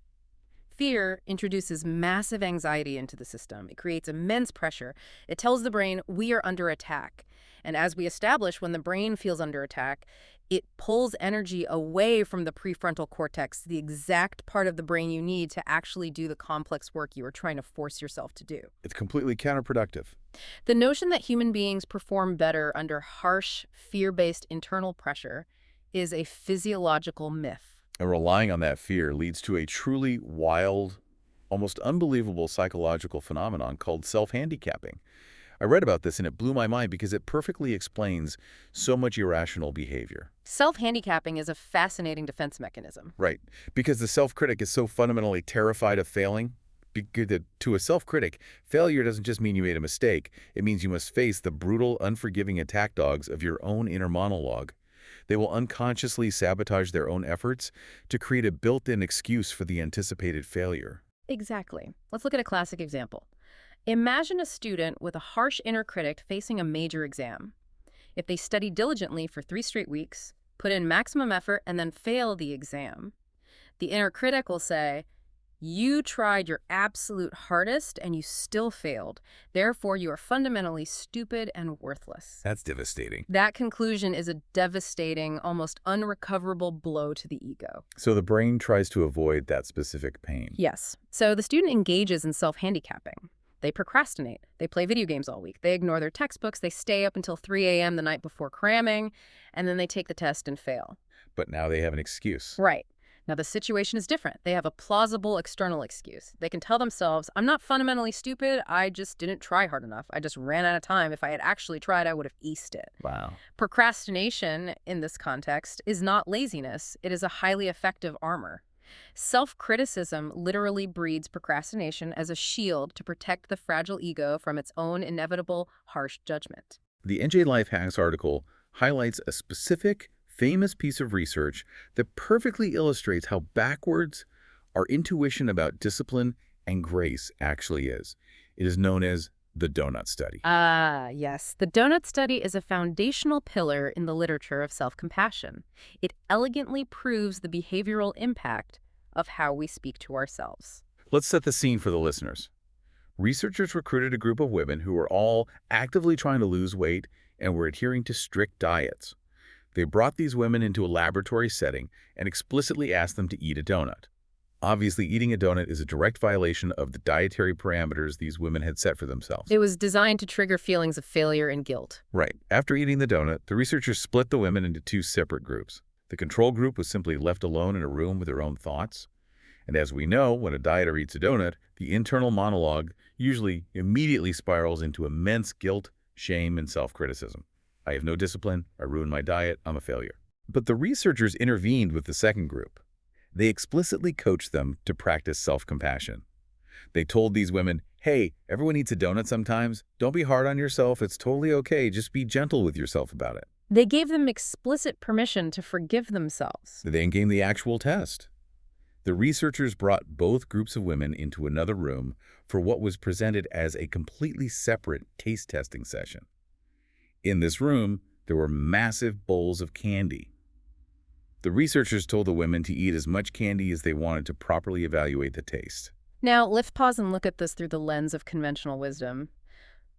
Fear introduces massive anxiety into the system. It creates immense pressure. It tells the brain, we are under attack. And as we establish, when the brain feels under attack, it pulls energy away from the prefrontal cortex, the exact part of the brain you need to actually do the complex work you are trying to force yourself to do. It's completely counterproductive. The notion that human beings perform better under harsh, fear-based internal pressure is a physiological myth. And relying on that fear leads to a truly wild, almost unbelievable psychological phenomenon called self-handicapping. I read about this and it blew my mind because it perfectly explains so much irrational behavior. Self-handicapping is a fascinating defense mechanism. Right. Because the self-critic is so fundamentally terrified of failing. To a self-critic, failure doesn't just mean you made a mistake. It means you must face the brutal, unforgiving attack dogs of your own inner monologue. They will unconsciously sabotage their own efforts to create a built-in excuse for the anticipated failure. Exactly. Let's look at a classic example. Imagine a student with a harsh inner critic facing a major exam. If they study diligently for 3 straight weeks, put in maximum effort, and then fail the exam, the inner critic will say, "You tried your absolute hardest and you still failed. Therefore, you are fundamentally stupid and worthless." That's devastating. That conclusion is a devastating, almost unrecoverable blow to the ego. So the brain tries to avoid that specific pain. Yes. So the student engages in self-handicapping. They procrastinate. They play video games all week. They ignore their textbooks. They stay up until 3 a.m. the night before cramming, and then they take the test and fail. But now they have an excuse. Right. Now, the situation is different. They have a plausible external excuse. They can tell themselves, "I'm not fundamentally stupid. I just didn't try hard enough. I just ran out of time. If I had actually tried, I would have aced it." Wow. Procrastination, in this context, is not laziness. It is a highly effective armor. Self-criticism literally breeds procrastination as a shield to protect the fragile ego from its own inevitable, harsh judgment. The NJ Life Hacks article highlights a specific, famous piece of research that perfectly illustrates how backwards our intuition about discipline and grace actually is. It is known as the donut study. Yes. The donut study is a foundational pillar in the literature of self-compassion. It elegantly proves the behavioral impact of how we speak to ourselves. Let's set the scene for the listeners. Researchers recruited a group of women who were all actively trying to lose weight and were adhering to strict diets. They brought these women into a laboratory setting and explicitly asked them to eat a donut. Obviously, eating a donut is a direct violation of the dietary parameters these women had set for themselves. It was designed to trigger feelings of failure and guilt. Right. After eating the donut, the researchers split the women into 2 separate groups. The control group was simply left alone in a room with their own thoughts. And as we know, when a dieter eats a donut, the internal monologue usually immediately spirals into immense guilt, shame, and self-criticism. I have no discipline, I ruined my diet, I'm a failure. But the researchers intervened with the second group. They explicitly coached them to practice self-compassion. They told these women, "Hey, everyone eats a donut sometimes. Don't be hard on yourself. It's totally okay. Just be gentle with yourself about it." They gave them explicit permission to forgive themselves. They then came the actual test. The researchers brought both groups of women into another room for what was presented as a completely separate taste testing session. In this room, there were massive bowls of candy. The researchers told the women to eat as much candy as they wanted to properly evaluate the taste. Now, let's pause and look at this through the lens of conventional wisdom.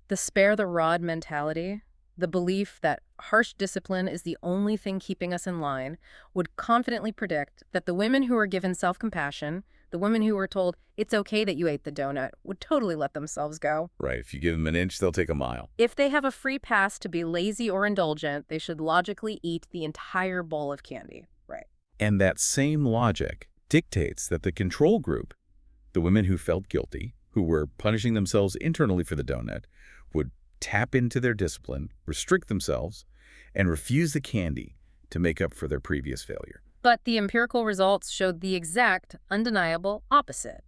The spare the rod mentality, the belief that harsh discipline is the only thing keeping us in line, would confidently predict that the women who were given self-compassion, the women who were told, "It's okay that you ate the donut," would totally let themselves go. Right, if you give them an inch, they'll take a mile. If they have a free pass to be lazy or indulgent, they should logically eat the entire bowl of candy. Right. And that same logic dictates that the control group, the women who felt guilty, who were punishing themselves internally for the donut, would tap into their discipline, restrict themselves, and refuse the candy to make up for their previous failure. But the empirical results showed the exact, undeniable opposite.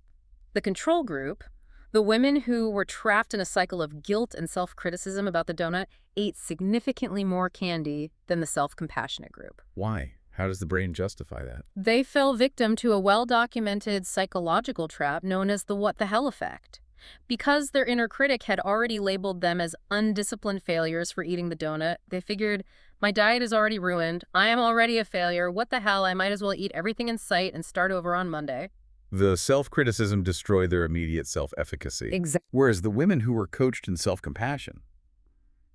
The control group, the women who were trapped in a cycle of guilt and self-criticism about the donut, ate significantly more candy than the self-compassionate group. Why? How does the brain justify that? They fell victim to a well-documented psychological trap known as the what the hell effect. Because their inner critic had already labeled them as undisciplined failures for eating the donut, they figured, "My diet is already ruined. I am already a failure. What the hell? I might as well eat everything in sight and start over on Monday." The self-criticism destroyed their immediate self-efficacy. Exactly. Whereas the women who were coached in self-compassion,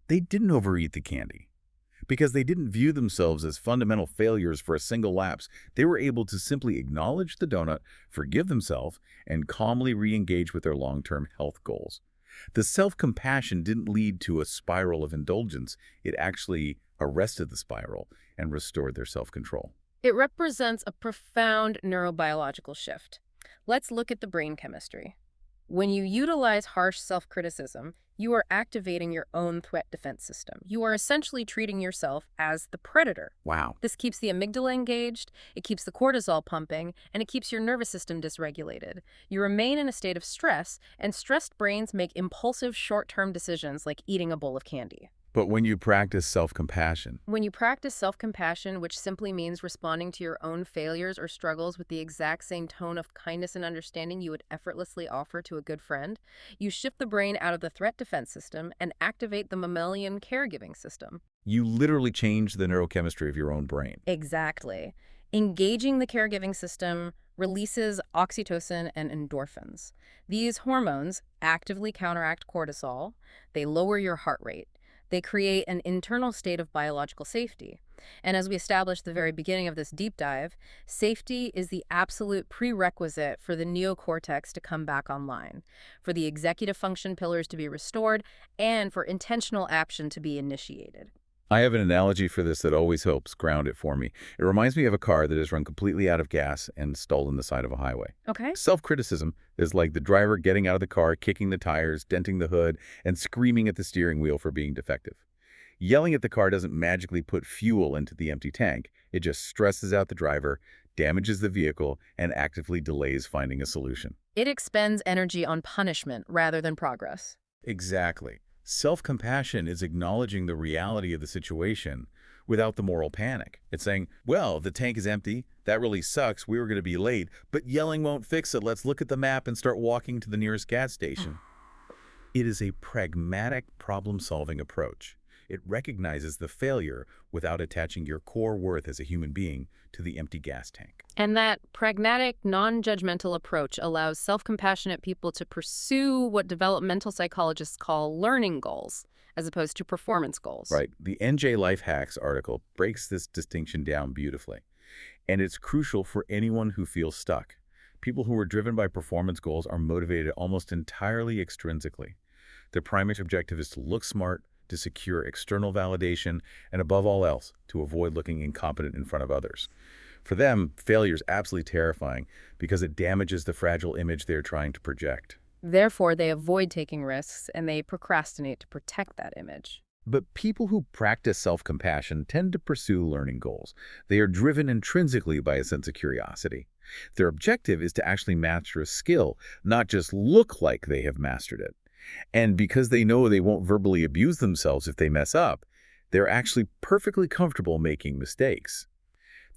they didn't overeat the candy. Because they didn't view themselves as fundamental failures for a single lapse, they were able to simply acknowledge the donut, forgive themselves, and calmly re-engage with their long-term health goals. The self-compassion didn't lead to a spiral of indulgence. It actually arrested the spiral and restored their self-control. It represents a profound neurobiological shift. Let's look at the brain chemistry. When you utilize harsh self-criticism, you are activating your own threat defense system. You are essentially treating yourself as the predator. Wow. This keeps the amygdala engaged, it keeps the cortisol pumping, and it keeps your nervous system dysregulated. You remain in a state of stress, and stressed brains make impulsive short-term decisions like eating a bowl of candy. But when you practice self-compassion, When you practice self-compassion, which simply means responding to your own failures or struggles with the exact same tone of kindness and understanding you would effortlessly offer to a good friend, you shift the brain out of the threat defense system and activate the mammalian caregiving system. you literally change the neurochemistry of your own brain. Exactly. Engaging the caregiving system releases oxytocin and endorphins. These hormones actively counteract cortisol. They lower your heart rate. They create an internal state of biological safety. And as we established at the very beginning of this deep dive, safety is the absolute prerequisite for the neocortex to come back online, for the executive function pillars to be restored, and for intentional action to be initiated. I have an analogy for this that always helps ground it for me. It reminds me of a car that has run completely out of gas and stalled on the side of a highway. Okay? Self-criticism is like the driver getting out of the car, kicking the tires, denting the hood, and screaming at the steering wheel for being defective. Yelling at the car doesn't magically put fuel into the empty tank. It just stresses out the driver, damages the vehicle, and actively delays finding a solution. It expends energy on punishment rather than progress. Exactly. Self-compassion is acknowledging the reality of the situation without the moral panic. It's saying, well, the tank is empty. That really sucks. We were going to be late, but yelling won't fix it. Let's look at the map and start walking to the nearest gas station. It is a pragmatic problem-solving approach. It recognizes the failure without attaching your core worth as a human being to the empty gas tank. And that pragmatic, non-judgmental approach allows self-compassionate people to pursue what developmental psychologists call learning goals, as opposed to performance goals. Right. The NJ Life Hacks article breaks this distinction down beautifully. And it's crucial for anyone who feels stuck. People who are driven by performance goals are motivated almost entirely extrinsically. Their primary objective is to look smart, to secure external validation, and above all else, to avoid looking incompetent in front of others. For them, failure is absolutely terrifying because it damages the fragile image they're trying to project. Therefore, they avoid taking risks and they procrastinate to protect that image. But people who practice self-compassion tend to pursue learning goals. They are driven intrinsically by a sense of curiosity. Their objective is to actually master a skill, not just look like they have mastered it. And because they know they won't verbally abuse themselves if they mess up, they're actually perfectly comfortable making mistakes.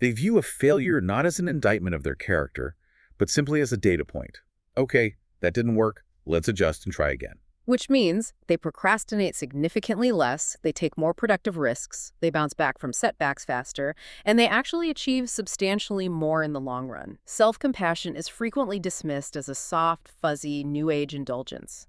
They view a failure not as an indictment of their character, but simply as a data point. Okay, that didn't work. Let's adjust and try again. Which means they procrastinate significantly less, they take more productive risks, they bounce back from setbacks faster, and they actually achieve substantially more in the long run. Self-compassion is frequently dismissed as a soft, fuzzy, new age indulgence.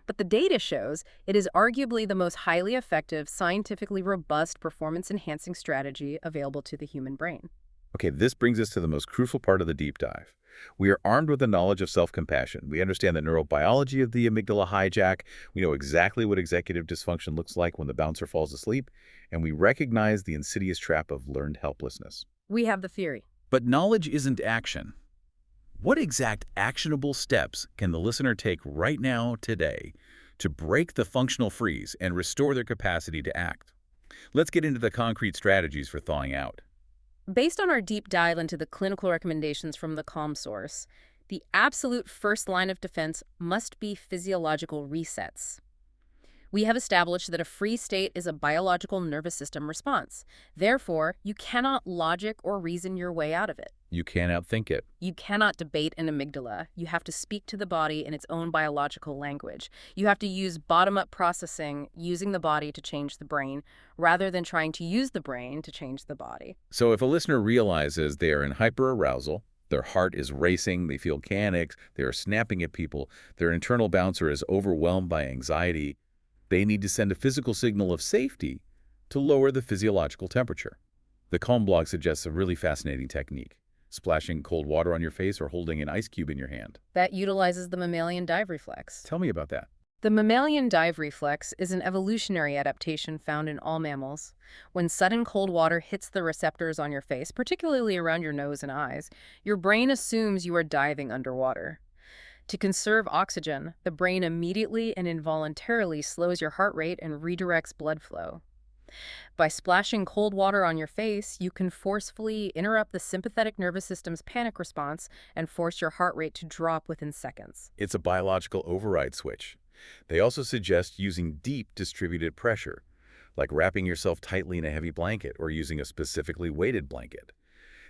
But the data shows it is arguably the most highly effective, scientifically robust performance-enhancing strategy available to the human brain. Okay, this brings us to the most crucial part of the deep dive. We are armed with the knowledge of self-compassion. We understand the neurobiology of the amygdala hijack. We know exactly what executive dysfunction looks like when the bouncer falls asleep. And we recognize the insidious trap of learned helplessness. We have the theory. But knowledge isn't action. What exact actionable steps can the listener take right now, today, to break the functional freeze and restore their capacity to act? Let's get into the concrete strategies for thawing out. Based on our deep dive into the clinical recommendations from the Calm source, the absolute first line of defense must be physiological resets. We have established that a freeze state is a biological nervous system response. Therefore, you cannot logic or reason your way out of it. You can't outthink it. You cannot debate an amygdala. You have to speak to the body in its own biological language. You have to use bottom-up processing, using the body to change the brain, rather than trying to use the brain to change the body. So if a listener realizes they are in hyperarousal, their heart is racing, they feel panicked, they are snapping at people, their internal bouncer is overwhelmed by anxiety, they need to send a physical signal of safety to lower the physiological temperature. The Calm blog suggests a really fascinating technique: splashing cold water on your face or holding an ice cube in your hand. That utilizes the mammalian dive reflex. Tell me about that. The mammalian dive reflex is an evolutionary adaptation found in all mammals. When sudden cold water hits the receptors on your face, particularly around your nose and eyes, your brain assumes you are diving underwater. To conserve oxygen, the brain immediately and involuntarily slows your heart rate and redirects blood flow. By splashing cold water on your face, you can forcefully interrupt the sympathetic nervous system's panic response and force your heart rate to drop within seconds. It's a biological override switch. They also suggest using deep distributed pressure, like wrapping yourself tightly in a heavy blanket or using a specifically weighted blanket.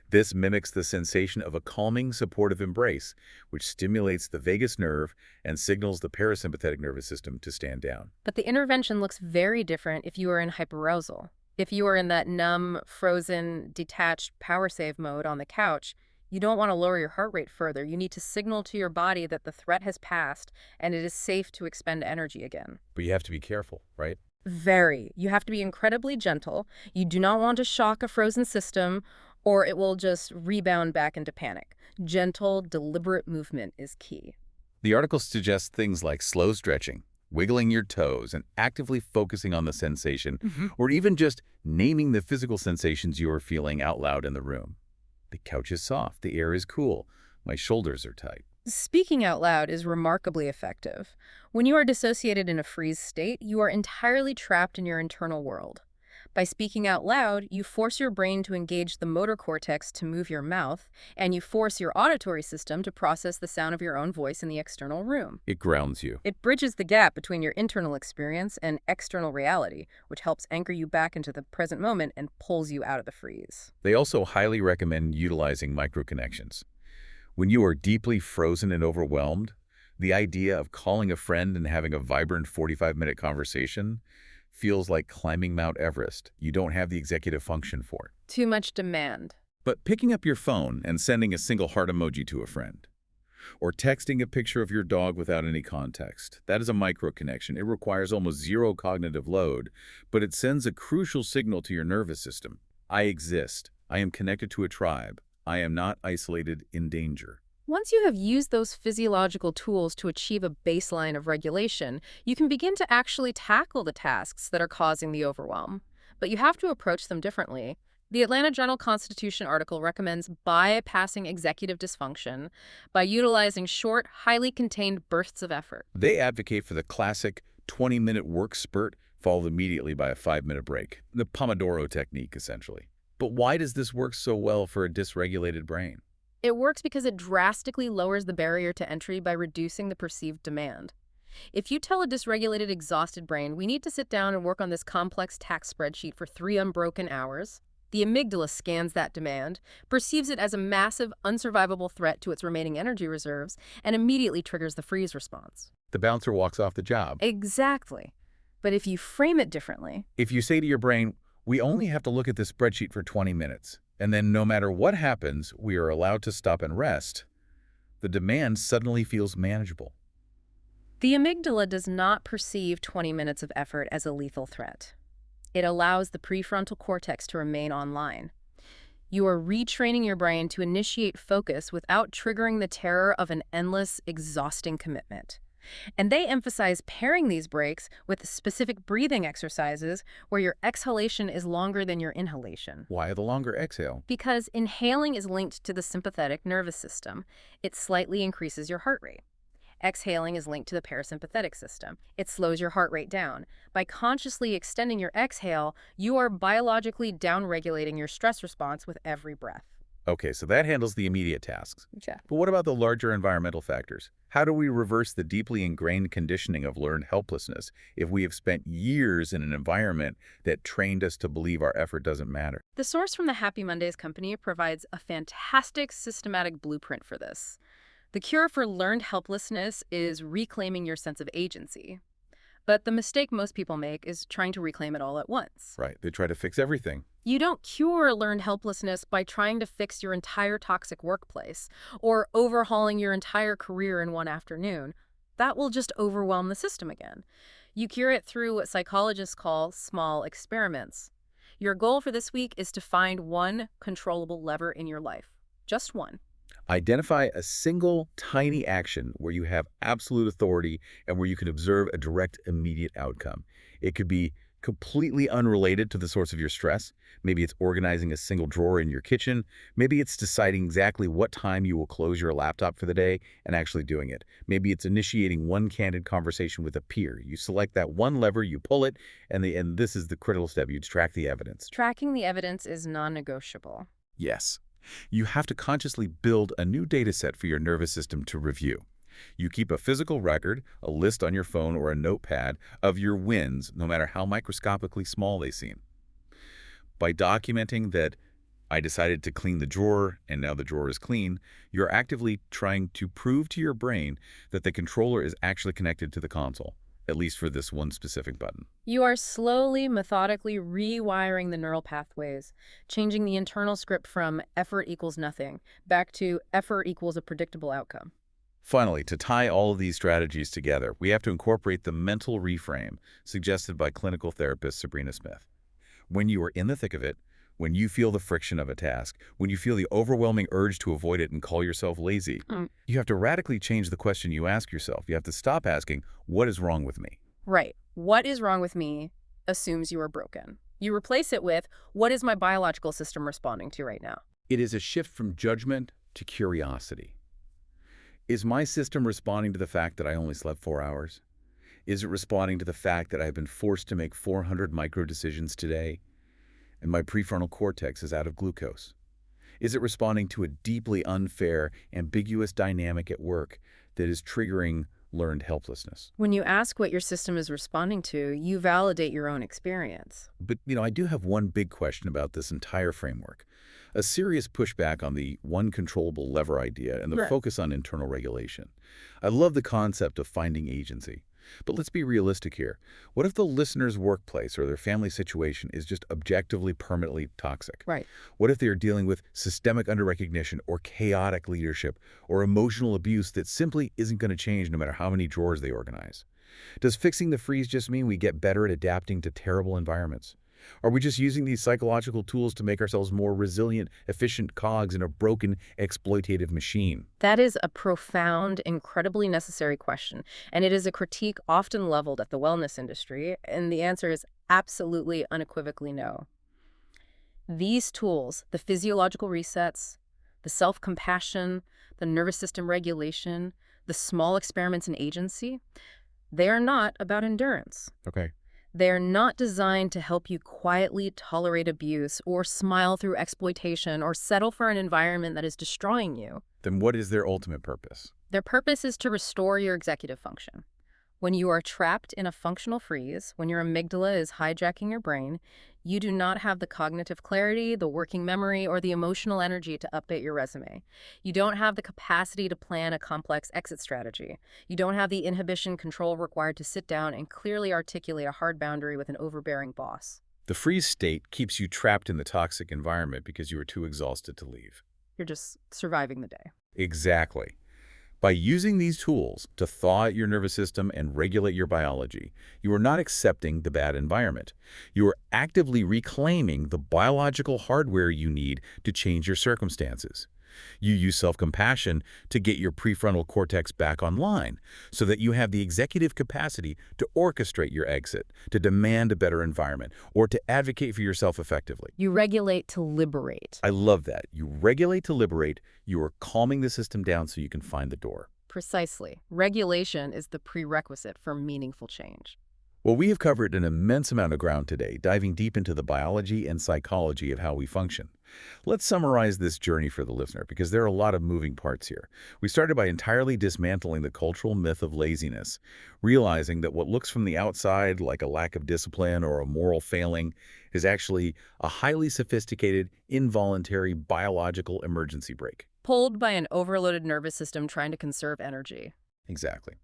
This mimics the sensation of a calming, supportive embrace, which stimulates the vagus nerve and signals the parasympathetic nervous system to stand down. But the intervention looks very different if you are in hyperarousal. If you are in that numb, frozen, detached power save mode on the couch, you don't want to lower your heart rate further. You need to signal to your body that the threat has passed and it is safe to expend energy again. But you have to be careful, right? Very. You have to be incredibly gentle. You do not want to shock a frozen system or it will just rebound back into panic. Gentle, deliberate movement is key. The article suggests things like slow stretching, wiggling your toes, and actively focusing on the sensation, or even just naming the physical sensations you are feeling out loud in the room. The couch is soft, the air is cool, my shoulders are tight. Speaking out loud is remarkably effective. When you are dissociated in a freeze state, you are entirely trapped in your internal world. By speaking out loud, you force your brain to engage the motor cortex to move your mouth, and you force your auditory system to process the sound of your own voice in the external room. It grounds you. It bridges the gap between your internal experience and external reality, which helps anchor you back into the present moment and pulls you out of the freeze. They also highly recommend utilizing microconnections. When you are deeply frozen and overwhelmed, the idea of calling a friend and having a vibrant 45-minute conversation feels like climbing Mount Everest. You don't have the executive function for it. Too much demand. But picking up your phone and sending a single heart emoji to a friend, or texting a picture of your dog without any context, that is a microconnection. It requires almost zero cognitive load, but it sends a crucial signal to your nervous system. I exist. I am connected to a tribe. I am not isolated in danger. Once you have used those physiological tools to achieve a baseline of regulation, you can begin to actually tackle the tasks that are causing the overwhelm. But you have to approach them differently. The Atlanta Journal-Constitution article recommends bypassing executive dysfunction by utilizing short, highly contained bursts of effort. They advocate for the classic 20-minute work spurt followed immediately by a 5-minute break, the Pomodoro technique, essentially. But why does this work so well for a dysregulated brain? It works because it drastically lowers the barrier to entry by reducing the perceived demand. If you tell a dysregulated, exhausted brain, we need to sit down and work on this complex tax spreadsheet for 3 unbroken hours, the amygdala scans that demand, perceives it as a massive, unsurvivable threat to its remaining energy reserves, and immediately triggers the freeze response. The bouncer walks off the job. Exactly. But if you frame it differently, If you say to your brain, we only have to look at this spreadsheet for 20 minutes, and then no matter what happens, we are allowed to stop and rest, the demand suddenly feels manageable. the amygdala does not perceive 20 minutes of effort as a lethal threat. It allows the prefrontal cortex to remain online. You are retraining your brain to initiate focus without triggering the terror of an endless, exhausting commitment. And they emphasize pairing these breaks with specific breathing exercises where your exhalation is longer than your inhalation. Why the longer exhale? Because inhaling is linked to the sympathetic nervous system. It slightly increases your heart rate. Exhaling is linked to the parasympathetic system. It slows your heart rate down. By consciously extending your exhale, you are biologically downregulating your stress response with every breath. Okay, so that handles the immediate tasks. Yeah. But what about the larger environmental factors? How do we reverse the deeply ingrained conditioning of learned helplessness if we have spent years in an environment that trained us to believe our effort doesn't matter? The source from the Happy Mondays company provides a fantastic systematic blueprint for this. The cure for learned helplessness is reclaiming your sense of agency. But the mistake most people make is trying to reclaim it all at once. Right, they try to fix everything. You don't cure learned helplessness by trying to fix your entire toxic workplace or overhauling your entire career in one afternoon. That will just overwhelm the system again. You cure it through what psychologists call small experiments. Your goal for this week is to find one controllable lever in your life. Just one. Identify a single tiny action where you have absolute authority and where you can observe a direct, immediate outcome. It could be completely unrelated to the source of your stress. Maybe it's organizing a single drawer in your kitchen. Maybe it's deciding exactly what time you will close your laptop for the day and actually doing it. Maybe it's initiating one candid conversation with a peer. You select that one lever, you pull it, and this is the critical step. You track the evidence. Tracking the evidence is non-negotiable. Yes. You have to consciously build a new data set for your nervous system to review. You keep a physical record, a list on your phone or a notepad of your wins, no matter how microscopically small they seem. By documenting that I decided to clean the drawer and now the drawer is clean, you're actively trying to prove to your brain that the controller is actually connected to the console, at least for this one specific button. You are slowly, methodically rewiring the neural pathways, changing the internal script from effort equals nothing back to effort equals a predictable outcome. Finally, to tie all of these strategies together, we have to incorporate the mental reframe suggested by clinical therapist Sabrina Smith. When you are in the thick of it, when you feel the friction of a task, when you feel the overwhelming urge to avoid it and call yourself lazy, you have to radically change the question you ask yourself. You have to stop asking, what is wrong with me? Right. What is wrong with me assumes you are broken. You replace it with, what is my biological system responding to right now? It is a shift from judgment to curiosity. Is my system responding to the fact that I only slept 4 hours? Is it responding to the fact that I've been forced to make 400 micro decisions today and my prefrontal cortex is out of glucose? Is it responding to a deeply unfair, ambiguous dynamic at work that is triggering learned helplessness? When you ask what your system is responding to, you validate your own experience. But, I do have one big question about this entire framework. A serious pushback on the one controllable lever idea and the Right. focus on internal regulation. I love the concept of finding agency. But let's be realistic here. What if the listener's workplace or their family situation is just objectively permanently toxic? Right. What if they are dealing with systemic underrecognition or chaotic leadership or emotional abuse that simply isn't going to change no matter how many drawers they organize? Does fixing the freeze just mean we get better at adapting to terrible environments? Are we just using these psychological tools to make ourselves more resilient, efficient cogs in a broken, exploitative machine? That is a profound, incredibly necessary question, and it is a critique often leveled at the wellness industry, and the answer is absolutely, unequivocally no. These tools, the physiological resets, the self-compassion, the nervous system regulation, the small experiments in agency, they are not about endurance. Okay. They are not designed to help you quietly tolerate abuse or smile through exploitation or settle for an environment that is destroying you. Then what is their ultimate purpose? Their purpose is to restore your executive function. When you are trapped in a functional freeze, when your amygdala is hijacking your brain, you do not have the cognitive clarity, the working memory, or the emotional energy to update your resume. You don't have the capacity to plan a complex exit strategy. You don't have the inhibition control required to sit down and clearly articulate a hard boundary with an overbearing boss. The freeze state keeps you trapped in the toxic environment because you are too exhausted to leave. You're just surviving the day. Exactly. By using these tools to thaw out your nervous system and regulate your biology, you are not accepting the bad environment. You are actively reclaiming the biological hardware you need to change your circumstances. You use self-compassion to get your prefrontal cortex back online so that you have the executive capacity to orchestrate your exit, to demand a better environment, or to advocate for yourself effectively. You regulate to liberate. I love that. You regulate to liberate. You are calming the system down so you can find the door. Precisely. Regulation is the prerequisite for meaningful change. Well, we have covered an immense amount of ground today, diving deep into the biology and psychology of how we function. Let's summarize this journey for the listener, because there are a lot of moving parts here. We started by entirely dismantling the cultural myth of laziness, realizing that what looks from the outside like a lack of discipline or a moral failing is actually a highly sophisticated, involuntary biological emergency brake. Pulled by an overloaded nervous system trying to conserve energy. Exactly.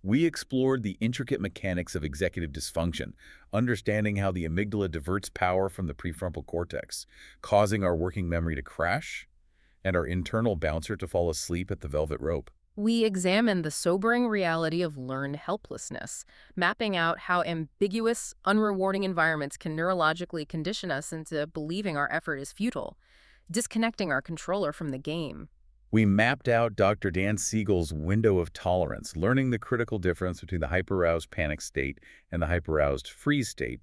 We explored the intricate mechanics of executive dysfunction, understanding how the amygdala diverts power from the prefrontal cortex, causing our working memory to crash and our internal bouncer to fall asleep at the velvet rope. We examine the sobering reality of learned helplessness, mapping out how ambiguous, unrewarding environments can neurologically condition us into believing our effort is futile, disconnecting our controller from the game. We mapped out Dr. Dan Siegel's window of tolerance, learning the critical difference between the hyperaroused panic state and the hyperaroused freeze state,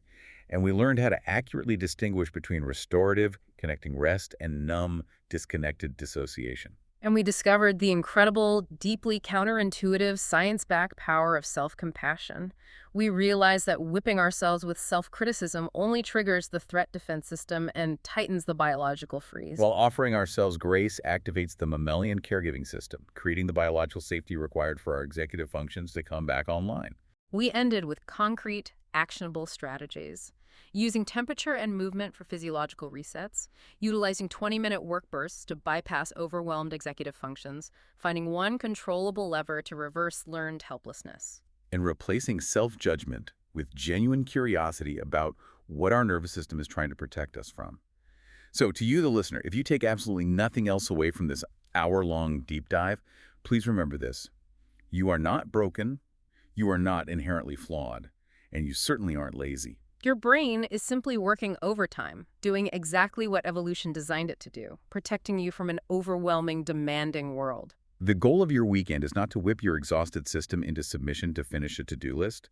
and we learned how to accurately distinguish between restorative, connecting rest, and numb, disconnected dissociation. And we discovered the incredible, deeply counterintuitive, science-backed power of self-compassion. We realized that whipping ourselves with self-criticism only triggers the threat defense system and tightens the biological freeze. While offering ourselves grace activates the mammalian caregiving system, creating the biological safety required for our executive functions to come back online. We ended with concrete, actionable strategies. Using temperature and movement for physiological resets, utilizing 20-minute work bursts to bypass overwhelmed executive functions, finding one controllable lever to reverse learned helplessness. And replacing self-judgment with genuine curiosity about what our nervous system is trying to protect us from. So to you, the listener, if you take absolutely nothing else away from this hour-long deep dive, please remember this. You are not broken, you are not inherently flawed, and you certainly aren't lazy. Your brain is simply working overtime, doing exactly what evolution designed it to do, protecting you from an overwhelming, demanding world. The goal of your weekend is not to whip your exhausted system into submission to finish a to-do list.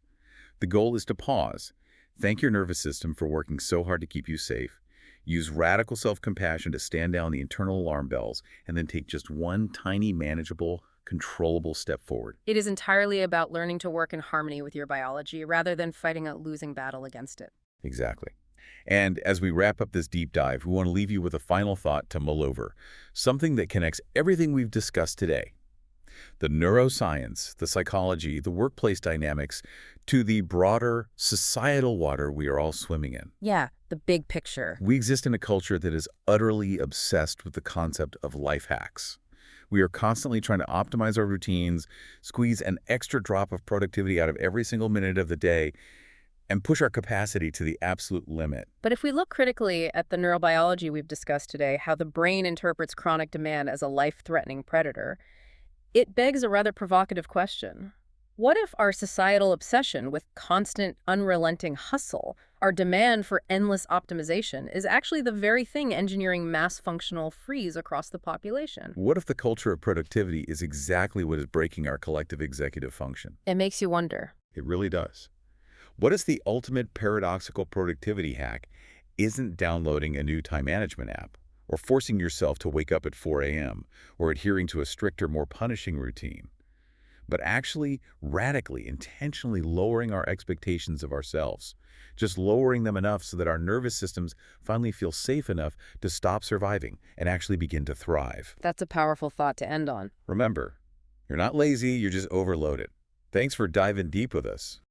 The goal is to pause. Thank your nervous system for working so hard to keep you safe. Use radical self-compassion to stand down the internal alarm bells, and then take just one tiny, manageable, controllable step forward. It is entirely about learning to work in harmony with your biology rather than fighting a losing battle against it. Exactly. And as we wrap up this deep dive, we want to leave you with a final thought to mull over, something that connects everything we've discussed today. The neuroscience, the psychology, the workplace dynamics, to the broader societal water we are all swimming in. Yeah, the big picture. We exist in a culture that is utterly obsessed with the concept of life hacks. We are constantly trying to optimize our routines, squeeze an extra drop of productivity out of every single minute of the day, and push our capacity to the absolute limit. But if we look critically at the neurobiology we've discussed today, how the brain interprets chronic demand as a life-threatening predator, it begs a rather provocative question. What if our societal obsession with constant, unrelenting hustle, our demand for endless optimization, is actually the very thing engineering mass functional freeze across the population? What if the culture of productivity is exactly what is breaking our collective executive function? It makes you wonder. It really does. What if the ultimate paradoxical productivity hack isn't downloading a new time management app, or forcing yourself to wake up at 4 a.m., or adhering to a stricter, more punishing routine, but actually radically, intentionally lowering our expectations of ourselves, just lowering them enough so that our nervous systems finally feel safe enough to stop surviving and actually begin to thrive? That's a powerful thought to end on. Remember, you're not lazy, you're just overloaded. Thanks for diving deep with us.